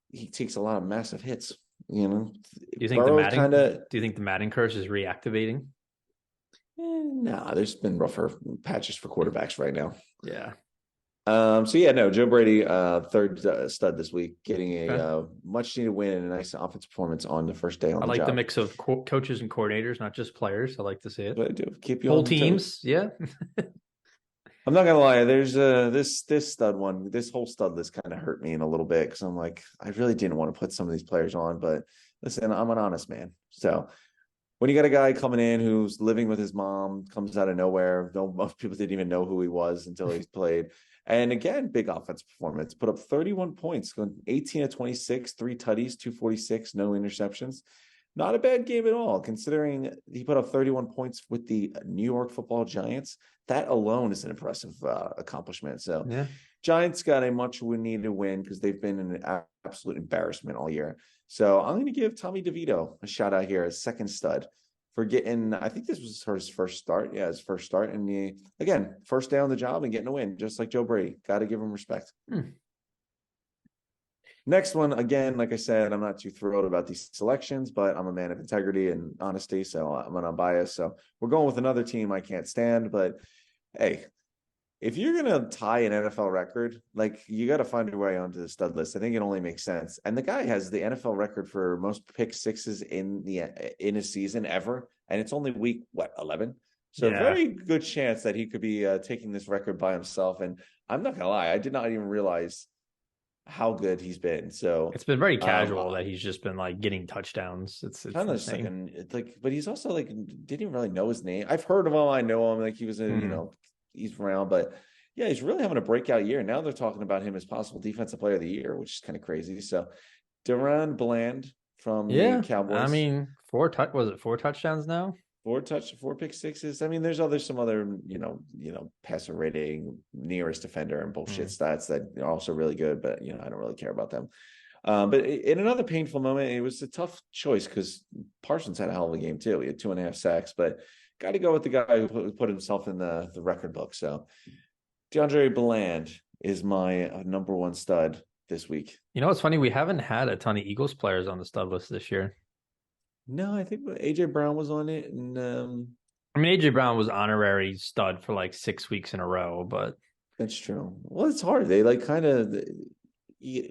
[SPEAKER 2] he takes a lot of massive hits.
[SPEAKER 1] Do you think the Madden curse is reactivating?
[SPEAKER 2] Nah, there's been rougher patches for quarterbacks right now.
[SPEAKER 1] Yeah.
[SPEAKER 2] Joe Brady, third stud this week, getting a much needed win and a nice offense performance on the first day on the job. I like
[SPEAKER 1] the mix of coaches and coordinators, not just players. I like to see it.
[SPEAKER 2] But I do keep you
[SPEAKER 1] whole teams. Yeah.
[SPEAKER 2] I'm not gonna lie. There's this stud one. This whole stud list kind of hurt me in a little bit because I'm like, I really didn't want to put some of these players on, but listen, I'm an honest man. So when you got a guy coming in who's living with his mom, comes out of nowhere. No, most people didn't even know who he was until he's played. And again, big offense performance. Put up 31 points, going 18 of 26, 3 tutties, 246, no interceptions. Not a bad game at all, considering he put up 31 points with the New York Football Giants. That alone is an impressive accomplishment. So,
[SPEAKER 1] Yeah.
[SPEAKER 2] Giants got a much needed win because they've been an absolute embarrassment all year. So, I'm going to give Tommy DeVito a shout out here as second stud for getting, I think this was his first start. Yeah, his first start. And again, first day on the job and getting a win, just like Joe Brady. Got to give him respect. Next one, again, like I said, I'm not too thrilled about these selections, but I'm a man of integrity and honesty, so I'm not biased. So we're going with another team I can't stand. But hey, if you're gonna tie an NFL record, like you got to find your way onto the stud list. I think it only makes sense. And the guy has the NFL record for most pick sixes in a season ever, and it's only week 11. So
[SPEAKER 1] Yeah.
[SPEAKER 2] very good chance that he could be taking this record by himself. And I'm not gonna lie, I did not even realize how good he's been. So
[SPEAKER 1] it's been very casual that he's just been like getting touchdowns. It's
[SPEAKER 2] kind of just like, but he's also like didn't even really know his name. I've heard of him, I know him, like he was in, he's around, but yeah, he's really having a breakout year. Now they're talking about him as possible defensive player of the year, which is kind of crazy. So DeRon Bland from the Cowboys.
[SPEAKER 1] I mean, four touchdowns now?
[SPEAKER 2] 4 pick sixes. I mean, there's some other, passer rating, nearest defender and bullshit stats that are also really good, but I don't really care about them. But in another painful moment, it was a tough choice because Parsons had a hell of a game too. He had 2.5 sacks, but got to go with the guy who put himself in the record book. So DeAndre Bland is my number one stud this week.
[SPEAKER 1] You know, it's funny. We haven't had a ton of Eagles players on the stud list this year.
[SPEAKER 2] No, I think AJ Brown was on it, and
[SPEAKER 1] I mean, AJ Brown was honorary stud for like 6 weeks in a row, but
[SPEAKER 2] that's true. Well, it's hard. They like kind of,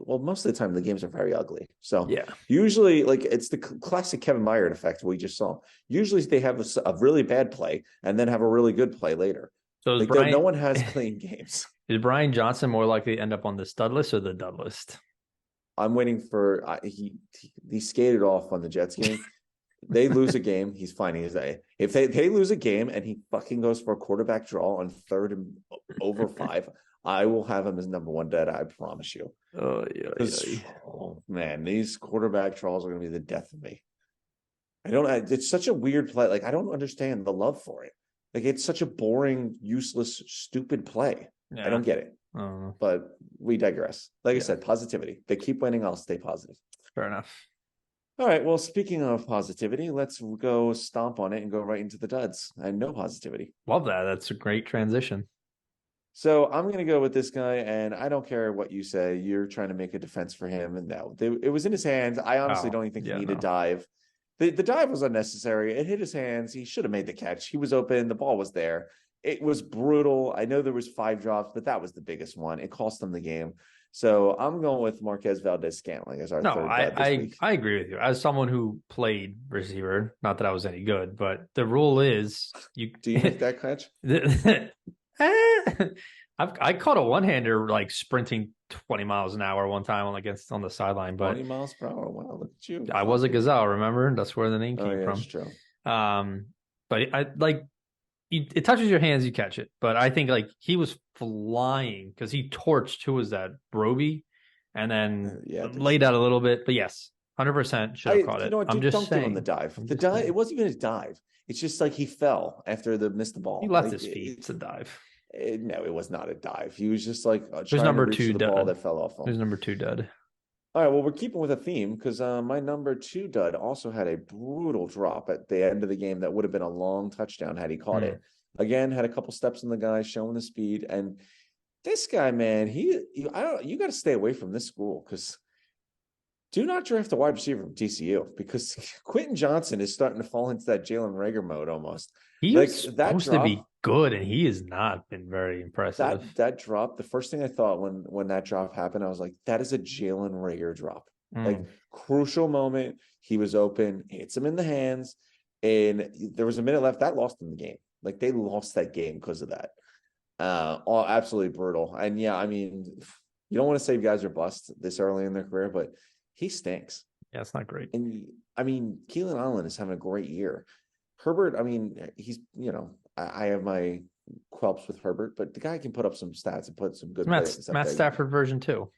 [SPEAKER 2] most of the time the games are very ugly. So
[SPEAKER 1] yeah,
[SPEAKER 2] usually like it's the classic Kevin Byard effect we just saw. Usually they have a really bad play and then have a really good play later.
[SPEAKER 1] So
[SPEAKER 2] like no one has clean games.
[SPEAKER 1] Is Brian Johnson more likely to end up on the stud list or the dud list?
[SPEAKER 2] I'm waiting for he skated off on the Jets game. They lose a game, he's fine. If they lose a game and he fucking goes for a quarterback draw on 3rd and over 5, I will have him as number one dead. I promise you.
[SPEAKER 1] Oh yeah.
[SPEAKER 2] Oh man, these quarterback draws are going to be the death of me. It's such a weird play. Like I don't understand the love for it. Like it's such a boring, useless, stupid play. Yeah. I don't get it. But we digress. Like I said, positivity. They keep winning. I'll stay positive.
[SPEAKER 1] Fair enough.
[SPEAKER 2] All right. Well, speaking of positivity, let's go stomp on it and go right into the duds. And no positivity.
[SPEAKER 1] Love that. That's a great transition.
[SPEAKER 2] So I'm going to go with this guy, and I don't care what you say. You're trying to make a defense for him, and no, it was in his hands. I honestly don't even think he needed a dive. The dive was unnecessary. It hit his hands. He should have made the catch. He was open. The ball was there. It was brutal. I know there was 5 drops, but that was the biggest one. It cost them the game. So I'm going with Marquez Valdez-Scantling as our third dud this week.
[SPEAKER 1] I agree with you. As someone who played receiver, not that I was any good, but the rule is you.
[SPEAKER 2] Do you make that catch?
[SPEAKER 1] I caught a one-hander like sprinting 20 miles an hour one time on the sideline, but
[SPEAKER 2] 20 miles per hour. Wow, look at you!
[SPEAKER 1] I was a gazelle. Remember, that's where the name came from.
[SPEAKER 2] That's true.
[SPEAKER 1] But I like it touches your hands, you catch it. But I think like he was flying because he torched who was that, Roby, and then laid out a little bit. But yes, 100% should have caught it. I'm just saying
[SPEAKER 2] on the dive. The dive. It wasn't even his dive. It's just like he fell after missed the ball.
[SPEAKER 1] He left his feet. It's a dive.
[SPEAKER 2] No, it was not a dive. He was just like
[SPEAKER 1] trying number to reach 2
[SPEAKER 2] the
[SPEAKER 1] dud.
[SPEAKER 2] Ball that fell off him.
[SPEAKER 1] Who's number 2 dud?
[SPEAKER 2] All right, well, we're keeping with a theme because my number 2 dud also had a brutal drop at the end of the game that would have been a long touchdown had he caught it. Again, had a couple steps in the guy, showing the speed. And this guy, man, you got to stay away from this school because do not draft a wide receiver from TCU because Quentin Johnson is starting to fall into that Jalen Reagor mode almost.
[SPEAKER 1] He's supposed to be good, and he has not been very impressive.
[SPEAKER 2] That drop, the first thing I thought when that drop happened, I was like, that is a Jalen Reagor drop. Like, crucial moment. He was open, hits him in the hands, and there was a minute left. That lost them the game. Like, they lost that game because of that. All absolutely brutal. And, yeah, I mean, you don't want to say guys are bust this early in their career, but he stinks.
[SPEAKER 1] Yeah, it's not great.
[SPEAKER 2] And, I mean, Keelan Allen is having a great year. Herbert, I mean, he's, I have my quelps with Herbert, but the guy can put up some stats and put some good plays up
[SPEAKER 1] Matt
[SPEAKER 2] there.
[SPEAKER 1] Stafford version 2.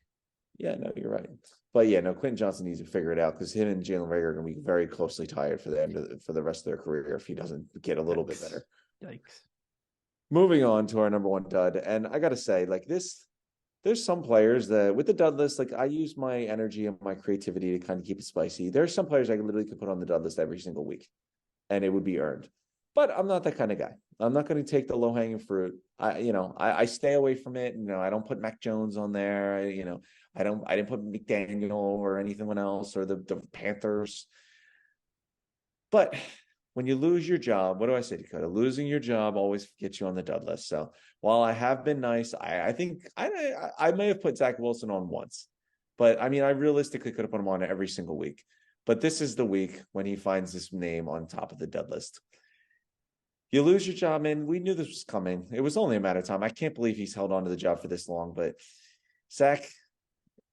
[SPEAKER 2] Yeah, no, you're right. But yeah, no, Quentin Johnson needs to figure it out because him and Jalen Rager are going to be very closely tied for the rest of their career if he doesn't get a little bit better.
[SPEAKER 1] Yikes.
[SPEAKER 2] Moving on to our number one dud, and I got to say, like this, there's some players that with the dud list, like I use my energy and my creativity to kind of keep it spicy. There's some players I literally could put on the dud list every single week, and it would be earned. But I'm not that kind of guy. I'm not going to take the low hanging fruit. I stay away from it. I don't put Mac Jones on there. I didn't put McDaniel or anyone else or the Panthers. But when you lose your job, what do I say, Dakota? Losing your job always gets you on the dud list. So while I have been nice, I think I may have put Zach Wilson on once, but I mean, I realistically could have put him on every single week. But this is the week when he finds this name on top of the dud list. You lose your job, man. We knew this was coming. It was only a matter of time. I can't believe he's held on to the job for this long. But Zach,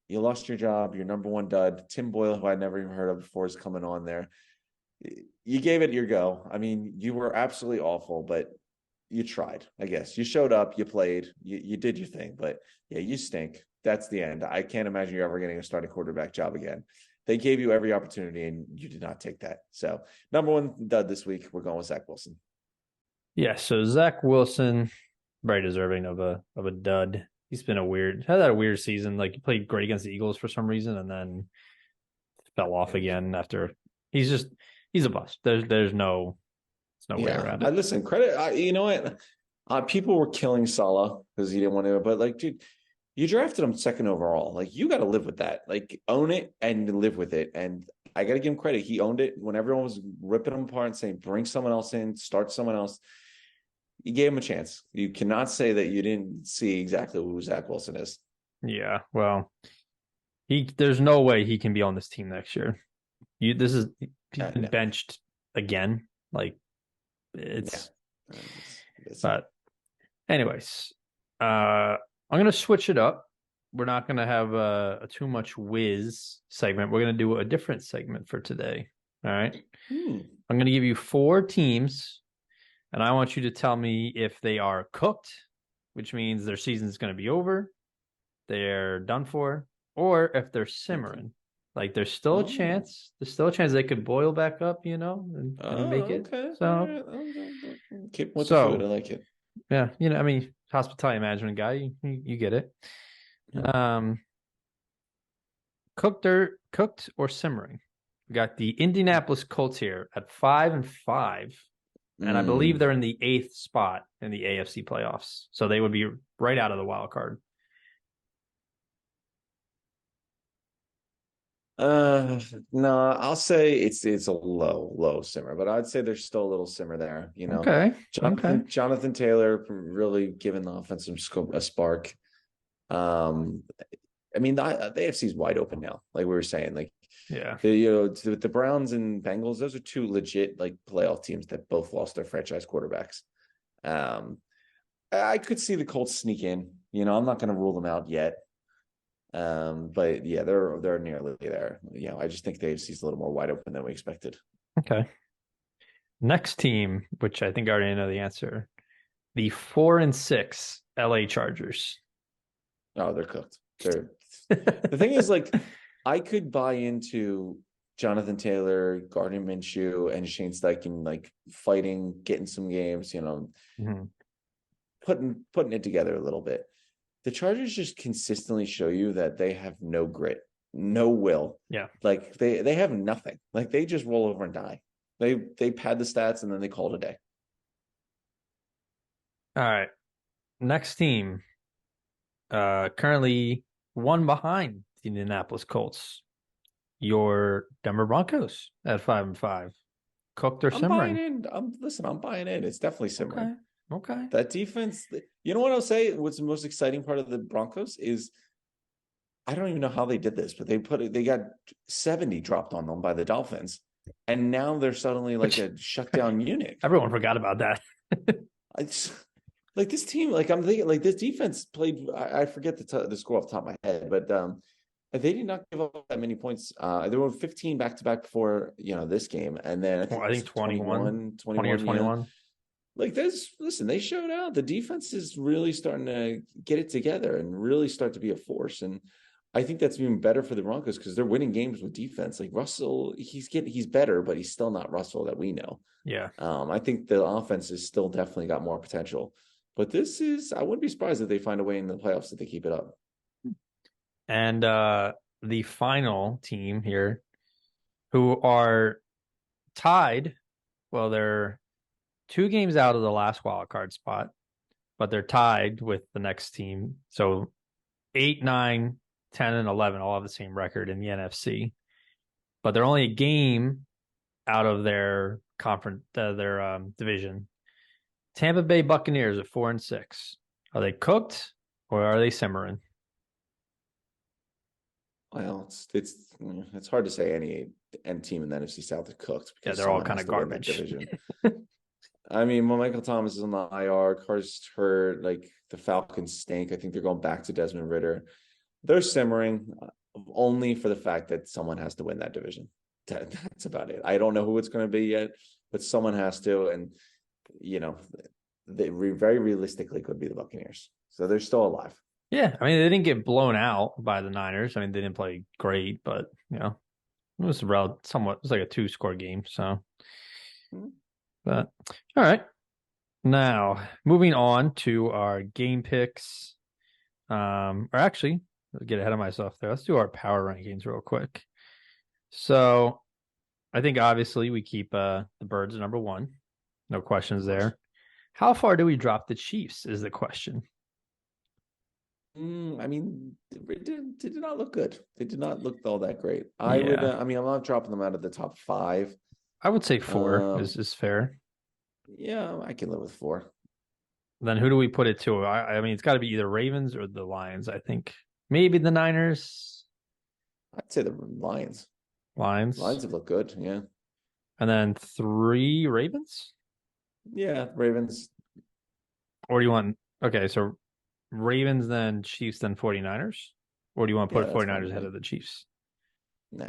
[SPEAKER 2] you lost your job. Your number one dud. Tim Boyle, who I never even heard of before, is coming on there. You gave it your go. I mean, you were absolutely awful, but you tried, I guess. You showed up, you played, you did your thing, but yeah, you stink. That's the end. I can't imagine you're ever getting a starting quarterback job again. They gave you every opportunity and you did not take that. So number one dud this week, we're going with Zach Wilson.
[SPEAKER 1] Yeah, so Zach Wilson, very deserving of a dud. He's been had a weird season. Like he played great against the Eagles for some reason and then fell off again after he's a bust. There's no way around it.
[SPEAKER 2] Listen, credit. You know what? People were killing Salah because he didn't want to, but like, dude, you drafted him second overall. Like, you got to live with that. Like, own it and live with it. And I got to give him credit. He owned it when everyone was ripping him apart and saying, "Bring someone else in, start someone else." You gave him a chance. You cannot say that you didn't see exactly who Zach Wilson is.
[SPEAKER 1] Yeah, well, there's no way he can be on this team next year. He's been benched again. Like it's but anyways, I'm gonna switch it up. We're not gonna have a too much whiz segment. We're gonna do a different segment for today. All right. I'm gonna give you 4 teams, and I want you to tell me if they are cooked, which means their season's gonna be over, they're done for, or if they're simmering. Like there's still a chance. There's still a chance they could boil back up, and make it. Okay. So
[SPEAKER 2] keep with the food. I like it.
[SPEAKER 1] Yeah, I mean, hospitality management guy, you get it. Yeah. Cooked or simmering. We got the Indianapolis Colts here at 5-5, and I believe they're in the 8th spot in the AFC playoffs, so they would be right out of the wild card.
[SPEAKER 2] No, I'll say it's a low simmer, but I'd say there's still a little simmer there.
[SPEAKER 1] Okay.
[SPEAKER 2] Jonathan Taylor really giving the offensive a spark. I mean, the AFC is wide open now. Like we were saying, like the Browns and Bengals, those are 2 legit like playoff teams that both lost their franchise quarterbacks. I could see the Colts sneak in. I'm not going to rule them out yet. But yeah, they're nearly there. I just think the AFC is a little more wide open than we expected.
[SPEAKER 1] Okay. Next team, which I think I already know the answer, the 4-6 LA Chargers.
[SPEAKER 2] Oh, they're cooked. The thing is, like, I could buy into Jonathan Taylor, Gardner Minshew, and Shane Steichen like fighting, getting some games, putting it together a little bit. The Chargers just consistently show you that they have no grit, no will.
[SPEAKER 1] Yeah.
[SPEAKER 2] Like they have nothing. Like they just roll over and die. They pad the stats and then they call it a day.
[SPEAKER 1] All right. Next team. Currently 1 behind the Indianapolis Colts. Your Denver Broncos at 5-5. Cooked or simmering?
[SPEAKER 2] I'm buying in. It's definitely simmering.
[SPEAKER 1] Okay.
[SPEAKER 2] That defense, you know what I'll say? What's the most exciting part of the Broncos is I don't even know how they did this, but they got 70 dropped on them by the Dolphins. And now they're suddenly like a shutdown unit.
[SPEAKER 1] Everyone forgot about that.
[SPEAKER 2] Like this team, like I'm thinking, like this defense played. I forget the score off the top of my head, but They did not give up that many points. There were 15 back to back before, this game. And then I think
[SPEAKER 1] I think 21,
[SPEAKER 2] 21,
[SPEAKER 1] 20 or
[SPEAKER 2] 21. Yeah.
[SPEAKER 1] 21.
[SPEAKER 2] Like this, listen, they showed out. The defense is really starting to get it together and really start to be a force. And I think that's even better for the Broncos because they're winning games with defense. Like Russell, he's better, but he's still not Russell that we know.
[SPEAKER 1] Yeah.
[SPEAKER 2] I think the offense is still definitely got more potential. But I wouldn't be surprised if they find a way in the playoffs if they keep it up.
[SPEAKER 1] And the final team here who are tied, well, they're 2 games out of the last wild card spot, but they're tied with the next team. So 8, 9, 10, and 11 all have the same record in the NFC, but they're only a game out of their conference, their division. Tampa Bay Buccaneers at 4-6. Are they cooked or are they simmering?
[SPEAKER 2] Well, it's hard to say any team in the NFC South is cooked
[SPEAKER 1] Yeah,
[SPEAKER 2] because
[SPEAKER 1] they're all
[SPEAKER 2] someone
[SPEAKER 1] kind
[SPEAKER 2] has
[SPEAKER 1] of
[SPEAKER 2] to win that
[SPEAKER 1] garbage.
[SPEAKER 2] division. I mean, when Michael Thomas is on the IR, Carr's hurt, like the Falcons stink. I think they're going back to Desmond Ritter. They're simmering only for the fact that someone has to win that division. That's about it. I don't know who it's going to be yet, but someone has to. And, they very realistically could be the Buccaneers. So they're still alive.
[SPEAKER 1] Yeah, I mean they didn't get blown out by the Niners. I mean they didn't play great, but it was somewhat. It was like a 2-score game. So, but all right. Now moving on to our game picks. Or actually, let's get ahead of myself there. Let's do our power rankings real quick. So I think obviously we keep the Birds at number 1. No questions there. How far do we drop the Chiefs is the question.
[SPEAKER 2] I mean, they did not look good. They did not look all that great.
[SPEAKER 1] Yeah.
[SPEAKER 2] I'm not dropping them out of the top 5.
[SPEAKER 1] I would say 4 is fair.
[SPEAKER 2] Yeah, I can live with 4.
[SPEAKER 1] Then who do we put it to? I mean, it's got to be either Ravens or the Lions, I think. Maybe the Niners.
[SPEAKER 2] I'd say the Lions.
[SPEAKER 1] Lions.
[SPEAKER 2] Lions have looked good, yeah.
[SPEAKER 1] And then 3 Ravens?
[SPEAKER 2] Yeah, Ravens.
[SPEAKER 1] Or do you want, okay, so Ravens, then Chiefs, then 49ers? Or do you want to put 49ers ahead of the Chiefs?
[SPEAKER 2] Nah,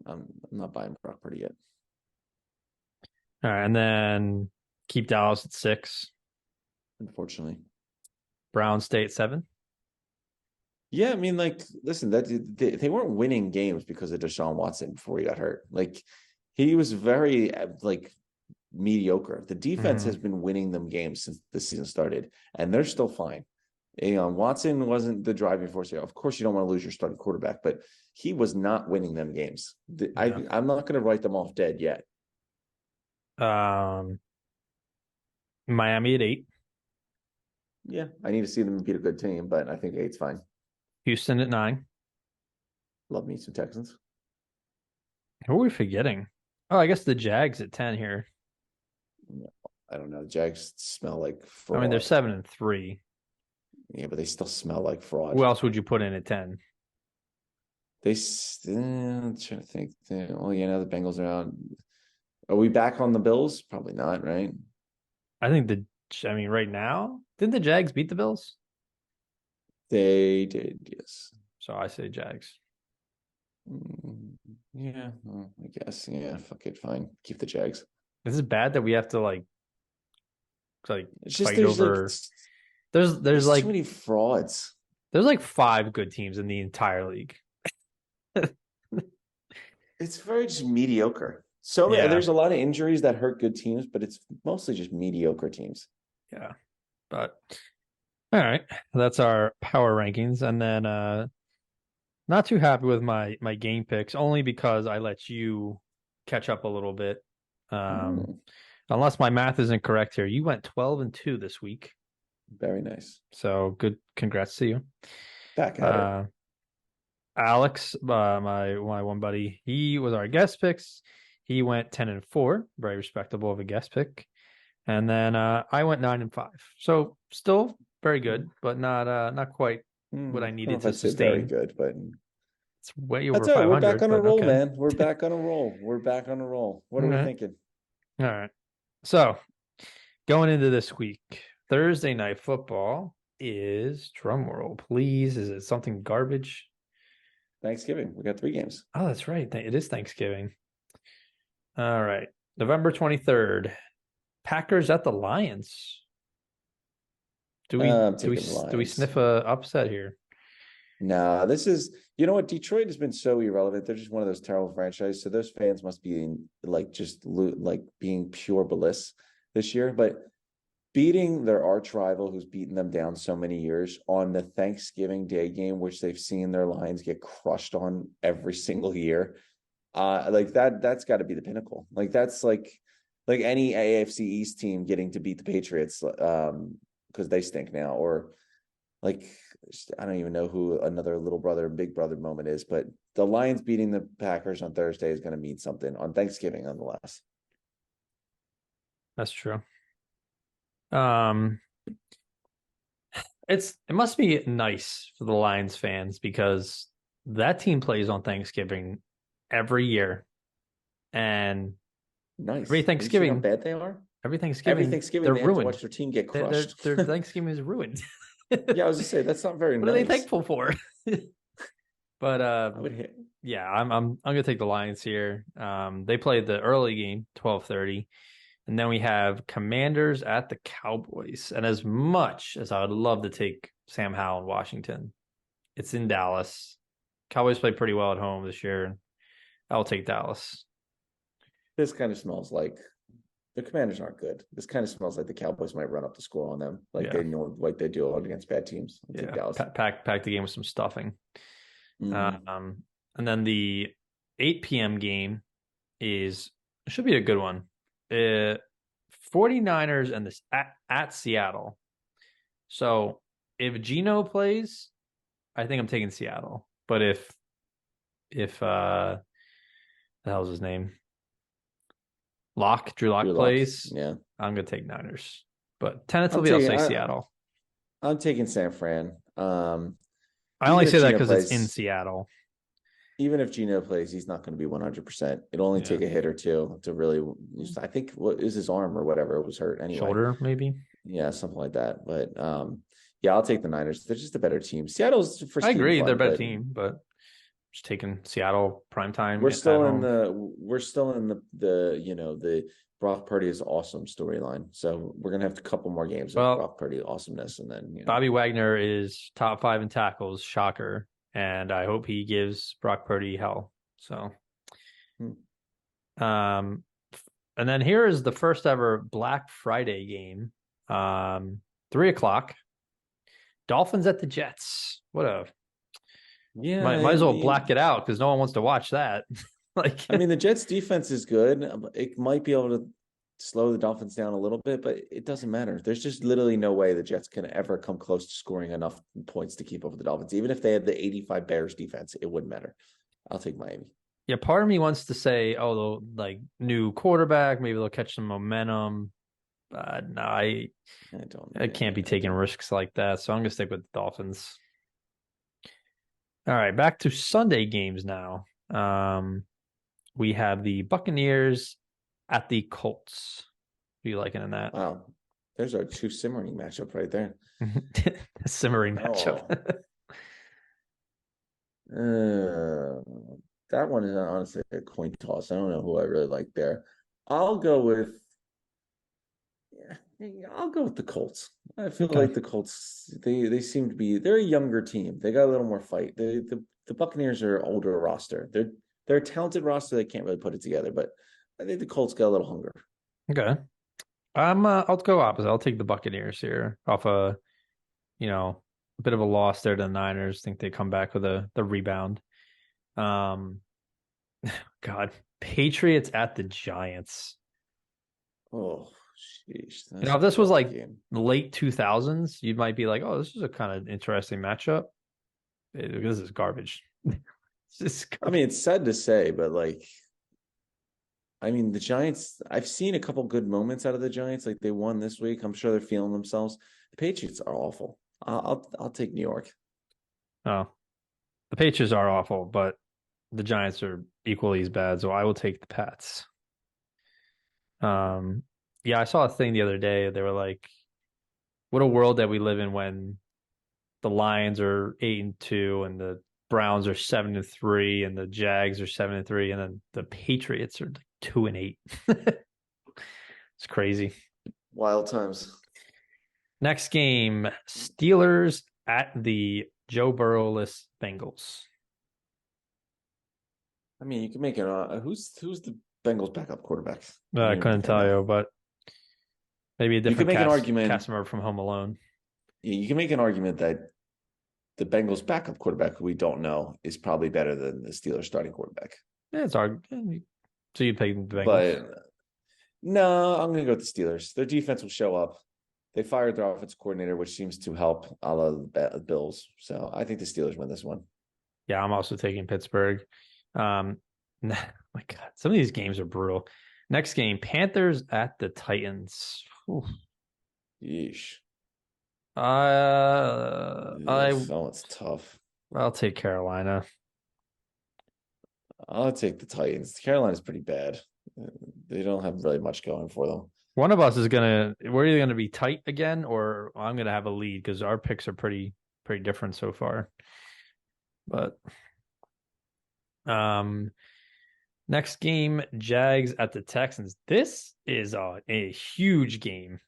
[SPEAKER 2] I'm not buying Brock Purdy yet.
[SPEAKER 1] All right, and then keep Dallas at 6.
[SPEAKER 2] Unfortunately.
[SPEAKER 1] Brown State 7.
[SPEAKER 2] Yeah, I mean, like, listen, they weren't winning games because of Deshaun Watson before he got hurt. Like, he was very mediocre. The defense has been winning them games since the season started, and they're still fine. Watson wasn't the driving force here. Of course, you don't want to lose your starting quarterback, but he was not winning them games. I'm not going to write them off dead yet.
[SPEAKER 1] Miami at 8.
[SPEAKER 2] Yeah, I need to see them beat a good team, but I think 8's fine.
[SPEAKER 1] Houston at 9.
[SPEAKER 2] Love me some Texans.
[SPEAKER 1] Who are we forgetting? Oh, I guess the Jags at 10 here.
[SPEAKER 2] I don't know. The Jags smell like fraud.
[SPEAKER 1] I mean, they're 7-3.
[SPEAKER 2] Yeah, but they still smell like fraud.
[SPEAKER 1] Who else would you put in at 10?
[SPEAKER 2] They still trying to think. The Bengals are out. Are we back on the Bills? Probably not, right?
[SPEAKER 1] I mean, right now, didn't the Jags beat the Bills?
[SPEAKER 2] They did, yes.
[SPEAKER 1] So I say Jags.
[SPEAKER 2] Yeah, well, I guess. Yeah, fuck it, fine. Keep the Jags.
[SPEAKER 1] Is it bad that we have to
[SPEAKER 2] it's just
[SPEAKER 1] fight over? There's like
[SPEAKER 2] too many frauds.
[SPEAKER 1] There's like 5 good teams in the entire league.
[SPEAKER 2] It's very just mediocre. So there's a lot of injuries that hurt good teams, but it's mostly just mediocre teams.
[SPEAKER 1] Yeah, but all right, that's our power rankings, and then not too happy with my game picks, only because I let you catch up a little bit. Unless my math isn't correct here, you went 12-2 this week.
[SPEAKER 2] Very nice.
[SPEAKER 1] So good. Congrats to you.
[SPEAKER 2] Back at it.
[SPEAKER 1] Alex, my one buddy, he was our guest picks. He went 10-4, very respectable of a guest pick. And then I went 9-5. So still very good, but not quite what I needed to sustain.
[SPEAKER 2] Very good, but
[SPEAKER 1] it's way over 500.
[SPEAKER 2] We're back on a roll, man. We're back on a roll. What are we thinking?
[SPEAKER 1] All right. So going into this week, Thursday night football is, drum roll, please. Is it something garbage?
[SPEAKER 2] Thanksgiving. We got 3 games.
[SPEAKER 1] Oh, that's right. It is Thanksgiving. All right. November 23rd. Packers at the Lions. Do we
[SPEAKER 2] I'm
[SPEAKER 1] do we
[SPEAKER 2] taking the
[SPEAKER 1] do we
[SPEAKER 2] Lions.
[SPEAKER 1] sniff a upset here?
[SPEAKER 2] Nah, this is, you know what? Detroit has been so irrelevant. They're just one of those terrible franchises. So those fans must be in, like like being pure bliss this year. But beating their arch rival, who's beaten them down so many years, on the Thanksgiving Day game, which they've seen their Lions get crushed on every single year, like that's got to be the pinnacle. Like that's like any AFC East team getting to beat the Patriots, because they stink now, or like I don't even know who another little brother and big brother moment is, but the Lions beating the Packers on Thursday is going to mean something on Thanksgiving, nonetheless.
[SPEAKER 1] That's true. Um, it must be nice for the Lions fans because that team plays on Thanksgiving every year, and every
[SPEAKER 2] Nice. Have you seen how
[SPEAKER 1] Thanksgiving,
[SPEAKER 2] bad they are?
[SPEAKER 1] every
[SPEAKER 2] Every
[SPEAKER 1] Thanksgiving,
[SPEAKER 2] Thanksgiving
[SPEAKER 1] they're
[SPEAKER 2] they have to
[SPEAKER 1] ruined.
[SPEAKER 2] watch their team get
[SPEAKER 1] Their
[SPEAKER 2] crushed.
[SPEAKER 1] their Thanksgiving is ruined.
[SPEAKER 2] Yeah, I was just say that's not very
[SPEAKER 1] What are they
[SPEAKER 2] nice.
[SPEAKER 1] thankful for? But
[SPEAKER 2] I would hit.
[SPEAKER 1] yeah, I'm gonna take the Lions here. They played the early game, 12:30, and then we have Commanders at the Cowboys. And as much as I would love to take Sam Howell in Washington, it's in Dallas. Cowboys play pretty well at home this year. I'll take Dallas.
[SPEAKER 2] This kind of smells like the Commanders aren't good. This kind of smells like the Cowboys might run up the score on them,
[SPEAKER 1] Yeah,
[SPEAKER 2] like they do against bad teams. I'll take
[SPEAKER 1] yeah.
[SPEAKER 2] Dallas.
[SPEAKER 1] Pack the game with some stuffing.
[SPEAKER 2] Mm.
[SPEAKER 1] And then the 8 p.m. game should be a good one. 49ers and this at Seattle. So if Geno plays, I think I'm taking Seattle. But if the hell's his name? Drew Lock
[SPEAKER 2] Drew Lock.
[SPEAKER 1] plays,
[SPEAKER 2] Yeah,
[SPEAKER 1] I'm gonna take Niners. But
[SPEAKER 2] I'm
[SPEAKER 1] tentatively I'll
[SPEAKER 2] taking.
[SPEAKER 1] say Seattle.
[SPEAKER 2] I'm taking San Fran.
[SPEAKER 1] I only
[SPEAKER 2] Even if
[SPEAKER 1] say that
[SPEAKER 2] Gino
[SPEAKER 1] because it's in
[SPEAKER 2] plays,
[SPEAKER 1] Seattle.
[SPEAKER 2] even if Gino plays, he's not going to be 100%. It'll only
[SPEAKER 1] Yeah.
[SPEAKER 2] take a hit or two to really. I think what is his arm or whatever was hurt anyway.
[SPEAKER 1] Shoulder, maybe.
[SPEAKER 2] Yeah, something like that. But yeah, I'll take the Niners. They're just a better team. Seattle's for
[SPEAKER 1] I
[SPEAKER 2] speed and
[SPEAKER 1] agree, they're a
[SPEAKER 2] fun,
[SPEAKER 1] better
[SPEAKER 2] but
[SPEAKER 1] team, but just taking Seattle primetime
[SPEAKER 2] we're
[SPEAKER 1] at
[SPEAKER 2] still in
[SPEAKER 1] home.
[SPEAKER 2] the Brock Purdy is awesome storyline. So we're gonna have a couple more games of
[SPEAKER 1] Well,
[SPEAKER 2] Brock Purdy awesomeness, and then
[SPEAKER 1] Bobby Wagner is top 5 in tackles, shocker, and I hope he gives Brock Purdy hell. So, um, and then here is the first ever Black Friday game, 3 o'clock. Dolphins at the Jets. What a
[SPEAKER 2] yeah.
[SPEAKER 1] might as well black it out because no one wants to watch that. Like,
[SPEAKER 2] I mean, the Jets defense is good. It might be able to slow the Dolphins down a little bit, but it doesn't matter. There's just literally no way the Jets can ever come close to scoring enough points to keep up with the Dolphins. Even if they had the 85 Bears defense, it wouldn't matter. I'll take Miami.
[SPEAKER 1] yeah, part of me wants to say, oh, like new quarterback, maybe they'll catch some momentum. No, I can't be taking risks like that. So I'm gonna stick with the Dolphins. All right, back to Sunday games now. We have the Buccaneers at the Colts. Who you liking in that?
[SPEAKER 2] Wow. There's our two simmering matchup right there.
[SPEAKER 1] Simmering matchup.
[SPEAKER 2] That one is honestly a coin toss. I don't know who I really like there. I'll go with I'll go with the Colts. I feel like the Colts, they seem to be they're a younger team. They got a little more fight. The Buccaneers are older roster. They're a talented roster. They can't really put it together, but I think the Colts got a little hunger.
[SPEAKER 1] Okay. I'll go opposite. I'll take the Buccaneers here off a bit of a loss there to the Niners. Think they come back with the rebound. God, Patriots at the Giants.
[SPEAKER 2] Oh, sheesh.
[SPEAKER 1] If this was like late 2000s, you might be like, oh, this is a kind of interesting matchup. This is garbage.
[SPEAKER 2] I mean, it's sad to say, but the Giants, I've seen a couple good moments out of the Giants. Like they won this week. I'm sure they're feeling themselves. The Patriots are awful. I'll take New York.
[SPEAKER 1] Oh, the Patriots are awful, but the Giants are equally as bad. So I will take the Pats. Yeah, I saw a thing the other day. They were like, what a world that we live in when the Lions are 8-2 and the Browns are 7-3, and the Jags are 7-3, and then the Patriots are 2-8. It's crazy.
[SPEAKER 2] Wild times.
[SPEAKER 1] Next game, Steelers at the Joe Burrow-less Bengals.
[SPEAKER 2] I mean, you can make it. Who's the Bengals backup quarterback?
[SPEAKER 1] I couldn't tell you, but maybe a
[SPEAKER 2] You can
[SPEAKER 1] different
[SPEAKER 2] make an argument.
[SPEAKER 1] member from Home Alone.
[SPEAKER 2] Yeah, you can make an argument that the Bengals backup quarterback, who we don't know, is probably better than the Steelers starting quarterback.
[SPEAKER 1] Yeah, it's hard. So you pick the Bengals.
[SPEAKER 2] But no, I'm going to go with the Steelers. Their defense will show up. They fired their offensive coordinator, which seems to help a la the Bills. So I think the Steelers win this one.
[SPEAKER 1] Yeah, I'm also taking Pittsburgh. My God, some of these games are brutal. Next game, Panthers at the Titans. Oof.
[SPEAKER 2] Yeesh.
[SPEAKER 1] It's
[SPEAKER 2] tough.
[SPEAKER 1] I'll take Carolina.
[SPEAKER 2] I'll take the Titans. Carolina's pretty bad. They don't have really much going for them.
[SPEAKER 1] One of us we're either gonna be tight again, or I'm gonna have a lead because our picks are pretty different so far. But next game, Jags at the Texans. This is a huge game.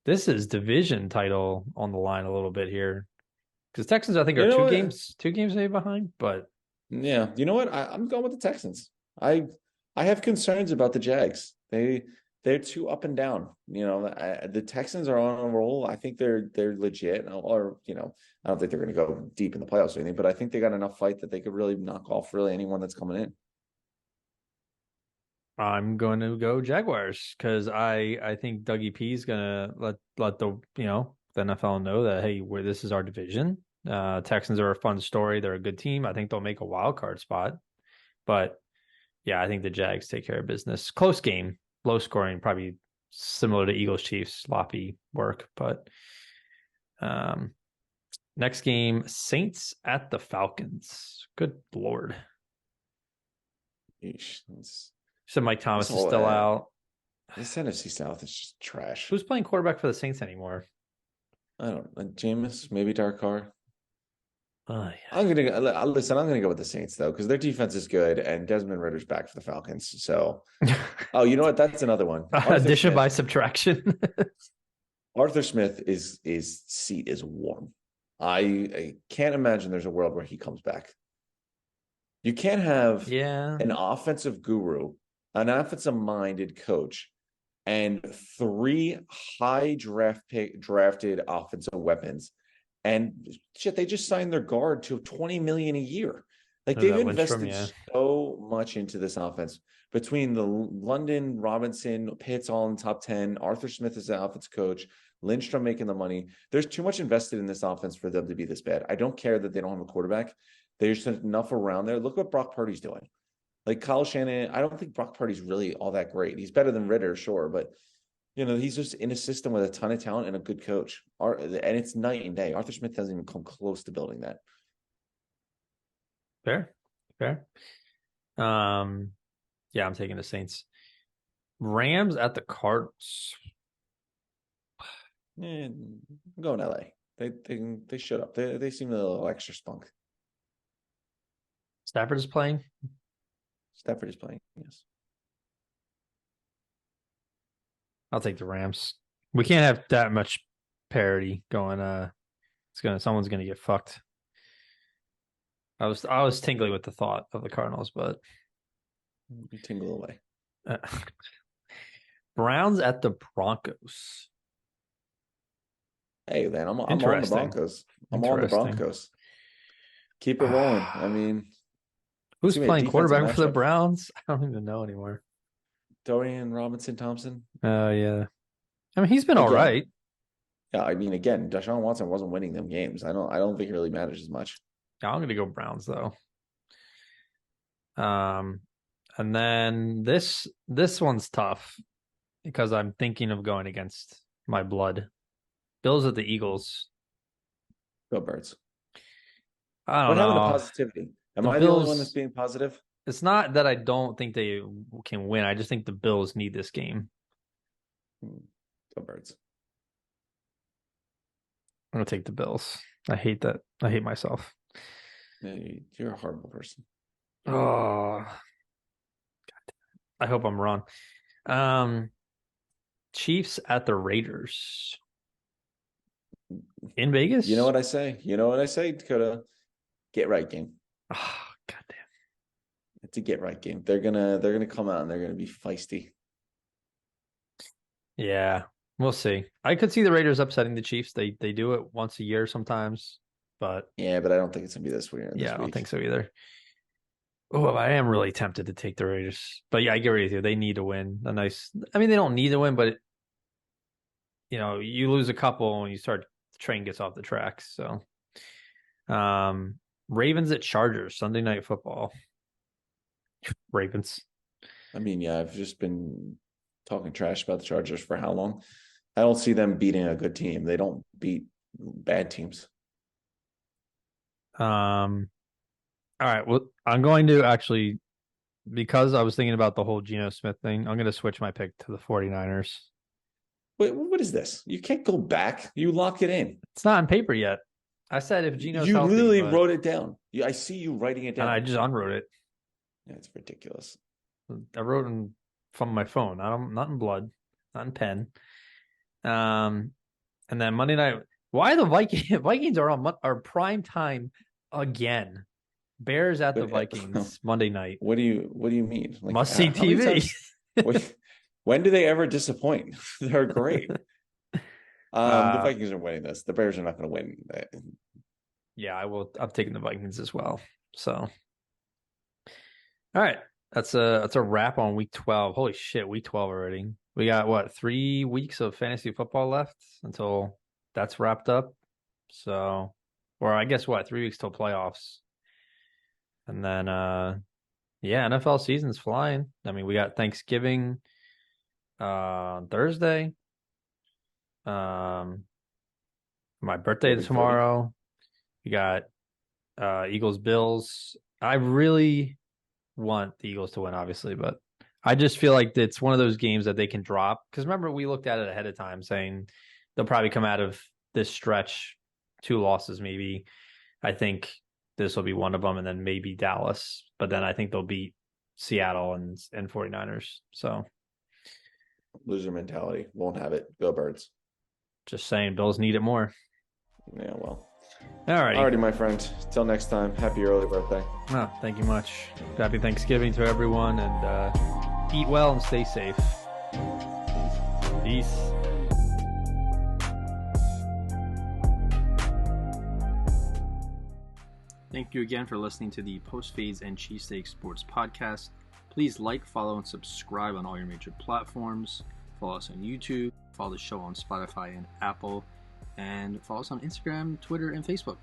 [SPEAKER 1] This is division title on the line a little bit here, because Texans I think are two games maybe behind. But
[SPEAKER 2] yeah, you know what? I'm going with the Texans. I have concerns about the Jags. They're too up and down. You know, the Texans are on a roll. I think they're legit. Or I don't think they're going to go deep in the playoffs or anything. But I think they got enough fight that they could really knock off really anyone that's coming in.
[SPEAKER 1] I'm going to go Jaguars because I think Dougie P is going to let the NFL know that, hey, this is our division. Texans are a fun story. They're a good team. I think they'll make a wild card spot. But yeah, I think the Jags take care of business. Close game, low scoring, probably similar to Eagles Chiefs, sloppy work. But next game, Saints at the Falcons. Good Lord.
[SPEAKER 2] Eesh,
[SPEAKER 1] so Mike Thomas is still out.
[SPEAKER 2] This NFC South is just trash.
[SPEAKER 1] Who's playing quarterback for the Saints anymore?
[SPEAKER 2] I don't know. Jameis, maybe Dark Carr.
[SPEAKER 1] Yeah.
[SPEAKER 2] I'm gonna go with the Saints though, because their defense is good and Desmond Ritter's back for the Falcons. So, oh, you know what? That's another one.
[SPEAKER 1] Addition by subtraction.
[SPEAKER 2] Arthur Smith's seat is warm. I can't imagine there's a world where he comes back. You can't have an offensive guru, an offensive minded coach, and 3 high drafted offensive weapons. And shit, they just signed their guard to $20 million a year. Like they've invested so much into this offense between the London, Robinson, Pitts all in top 10. Arthur Smith is the offense coach. Lindstrom making the money. There's too much invested in this offense for them to be this bad. I don't care that they don't have a quarterback. There's enough around there. Look what Brock Purdy's doing. Like Kyle Shanahan, I don't think Brock Purdy's really all that great. He's better than Ritter, sure, but he's just in a system with a ton of talent and a good coach. And it's night and day. Arthur Smith doesn't even come close to building that.
[SPEAKER 1] Fair. Yeah, I'm taking the Saints. Rams at the Cardinals.
[SPEAKER 2] I'm going LA. They showed up. They seem a little extra spunk.
[SPEAKER 1] Stafford is playing.
[SPEAKER 2] Yes.
[SPEAKER 1] I'll take the Rams. We can't have that much parity going. Someone's gonna get fucked. I was tingling with the thought of the Cardinals, but
[SPEAKER 2] you tingle away.
[SPEAKER 1] Browns at the Broncos.
[SPEAKER 2] Hey, man, I'm on the Broncos. I'm on the Broncos. Keep it rolling. I mean,
[SPEAKER 1] who's playing quarterback for the Browns? I don't even know anymore.
[SPEAKER 2] Dorian Robinson-Thompson.
[SPEAKER 1] Oh, yeah. I mean, he's been all right.
[SPEAKER 2] Yeah, I mean, again, Deshaun Watson wasn't winning them games. I don't think it really matters as much.
[SPEAKER 1] I'm going to go Browns, though. And then this one's tough because I'm thinking of going against my blood. Bills at the Eagles.
[SPEAKER 2] Go Birds.
[SPEAKER 1] I don't know.
[SPEAKER 2] What happened to positivity? Am I the only one that's being positive?
[SPEAKER 1] It's not that I don't think they can win. I just think the Bills need this game.
[SPEAKER 2] Go Birds.
[SPEAKER 1] I'm going to take the Bills. I hate that. I hate myself.
[SPEAKER 2] You're a horrible person.
[SPEAKER 1] Oh, I hope I'm wrong. Um, Chiefs at the Raiders in
[SPEAKER 2] You know
[SPEAKER 1] Vegas.
[SPEAKER 2] what I say? You know what I say, Dakota? Get right game.
[SPEAKER 1] Oh, goddamn.
[SPEAKER 2] It's a get right game. They're gonna come out and they're gonna be feisty.
[SPEAKER 1] Yeah, we'll see. I could see the Raiders upsetting the Chiefs. They do it once a year sometimes, but
[SPEAKER 2] Yeah, but I don't think it's gonna be this week.
[SPEAKER 1] yeah,
[SPEAKER 2] This
[SPEAKER 1] I don't think
[SPEAKER 2] week.
[SPEAKER 1] so either. Oh, I am really tempted to take the Raiders, but yeah, I get ready with you. They need to win. I mean, they don't need to win, but you lose a couple and the train gets off the tracks. So, um, Ravens at Chargers Sunday Night Football. Ravens.
[SPEAKER 2] I mean, yeah, I've just been talking trash about the Chargers for how long? I don't see them beating a good team. They don't beat bad teams.
[SPEAKER 1] Um, all right. Well, I'm going to actually, because I was thinking about the whole Geno Smith thing, I'm going to switch my pick to the 49ers.
[SPEAKER 2] Wait, what is this? You can't go back. You lock it in.
[SPEAKER 1] It's not on paper yet. I said if Geno's
[SPEAKER 2] You
[SPEAKER 1] healthy,
[SPEAKER 2] literally
[SPEAKER 1] but
[SPEAKER 2] wrote it down. I see you writing it
[SPEAKER 1] and I
[SPEAKER 2] down.
[SPEAKER 1] just unwrote it.
[SPEAKER 2] Yeah, it's ridiculous.
[SPEAKER 1] I wrote from my phone, not in blood, not in pen. And then Monday night. Why the Vikings are prime time again? Bears at the
[SPEAKER 2] But
[SPEAKER 1] Vikings Monday night.
[SPEAKER 2] what do you mean? Like
[SPEAKER 1] Must see
[SPEAKER 2] how many
[SPEAKER 1] TV.
[SPEAKER 2] times? When do they ever disappoint? They're great. The Vikings are winning this. The Bears are not going to win.
[SPEAKER 1] Yeah, I will. I'm taking the Vikings as well. So, all right, that's a wrap on week 12. Holy shit, week 12 already. We got what 3 weeks of fantasy football left until that's wrapped up. So, or I guess what 3 weeks till playoffs, and then yeah, NFL season's flying. I mean, we got Thanksgiving Thursday. My birthday is tomorrow. We got Eagles Bills. I really want the Eagles to win, obviously, but I just feel like it's one of those games that they can drop. Because remember, we looked at it ahead of time saying they'll probably come out of this stretch 2 losses, maybe. I think this will be one of them, and then maybe Dallas. But then I think they'll beat Seattle and 49ers. So
[SPEAKER 2] Loser mentality. Won't have it. Go Birds.
[SPEAKER 1] just saying, Bills need it more.
[SPEAKER 2] Yeah, well.
[SPEAKER 1] Alrighty,
[SPEAKER 2] my friend. Till next time. Happy early birthday.
[SPEAKER 1] Oh, thank you much. Happy Thanksgiving to everyone, and eat well and stay safe. Peace. Thank you again for listening to the Post-Fades and Cheesesteaks Sports Podcast. Please like, follow, and subscribe on all your major platforms. Follow us on YouTube. Follow the show on Spotify and Apple. And follow us on Instagram, Twitter, and Facebook.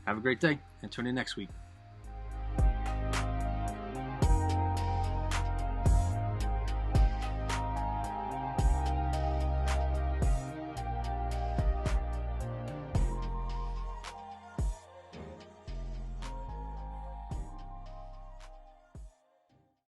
[SPEAKER 1] Have a great day, and tune in next week.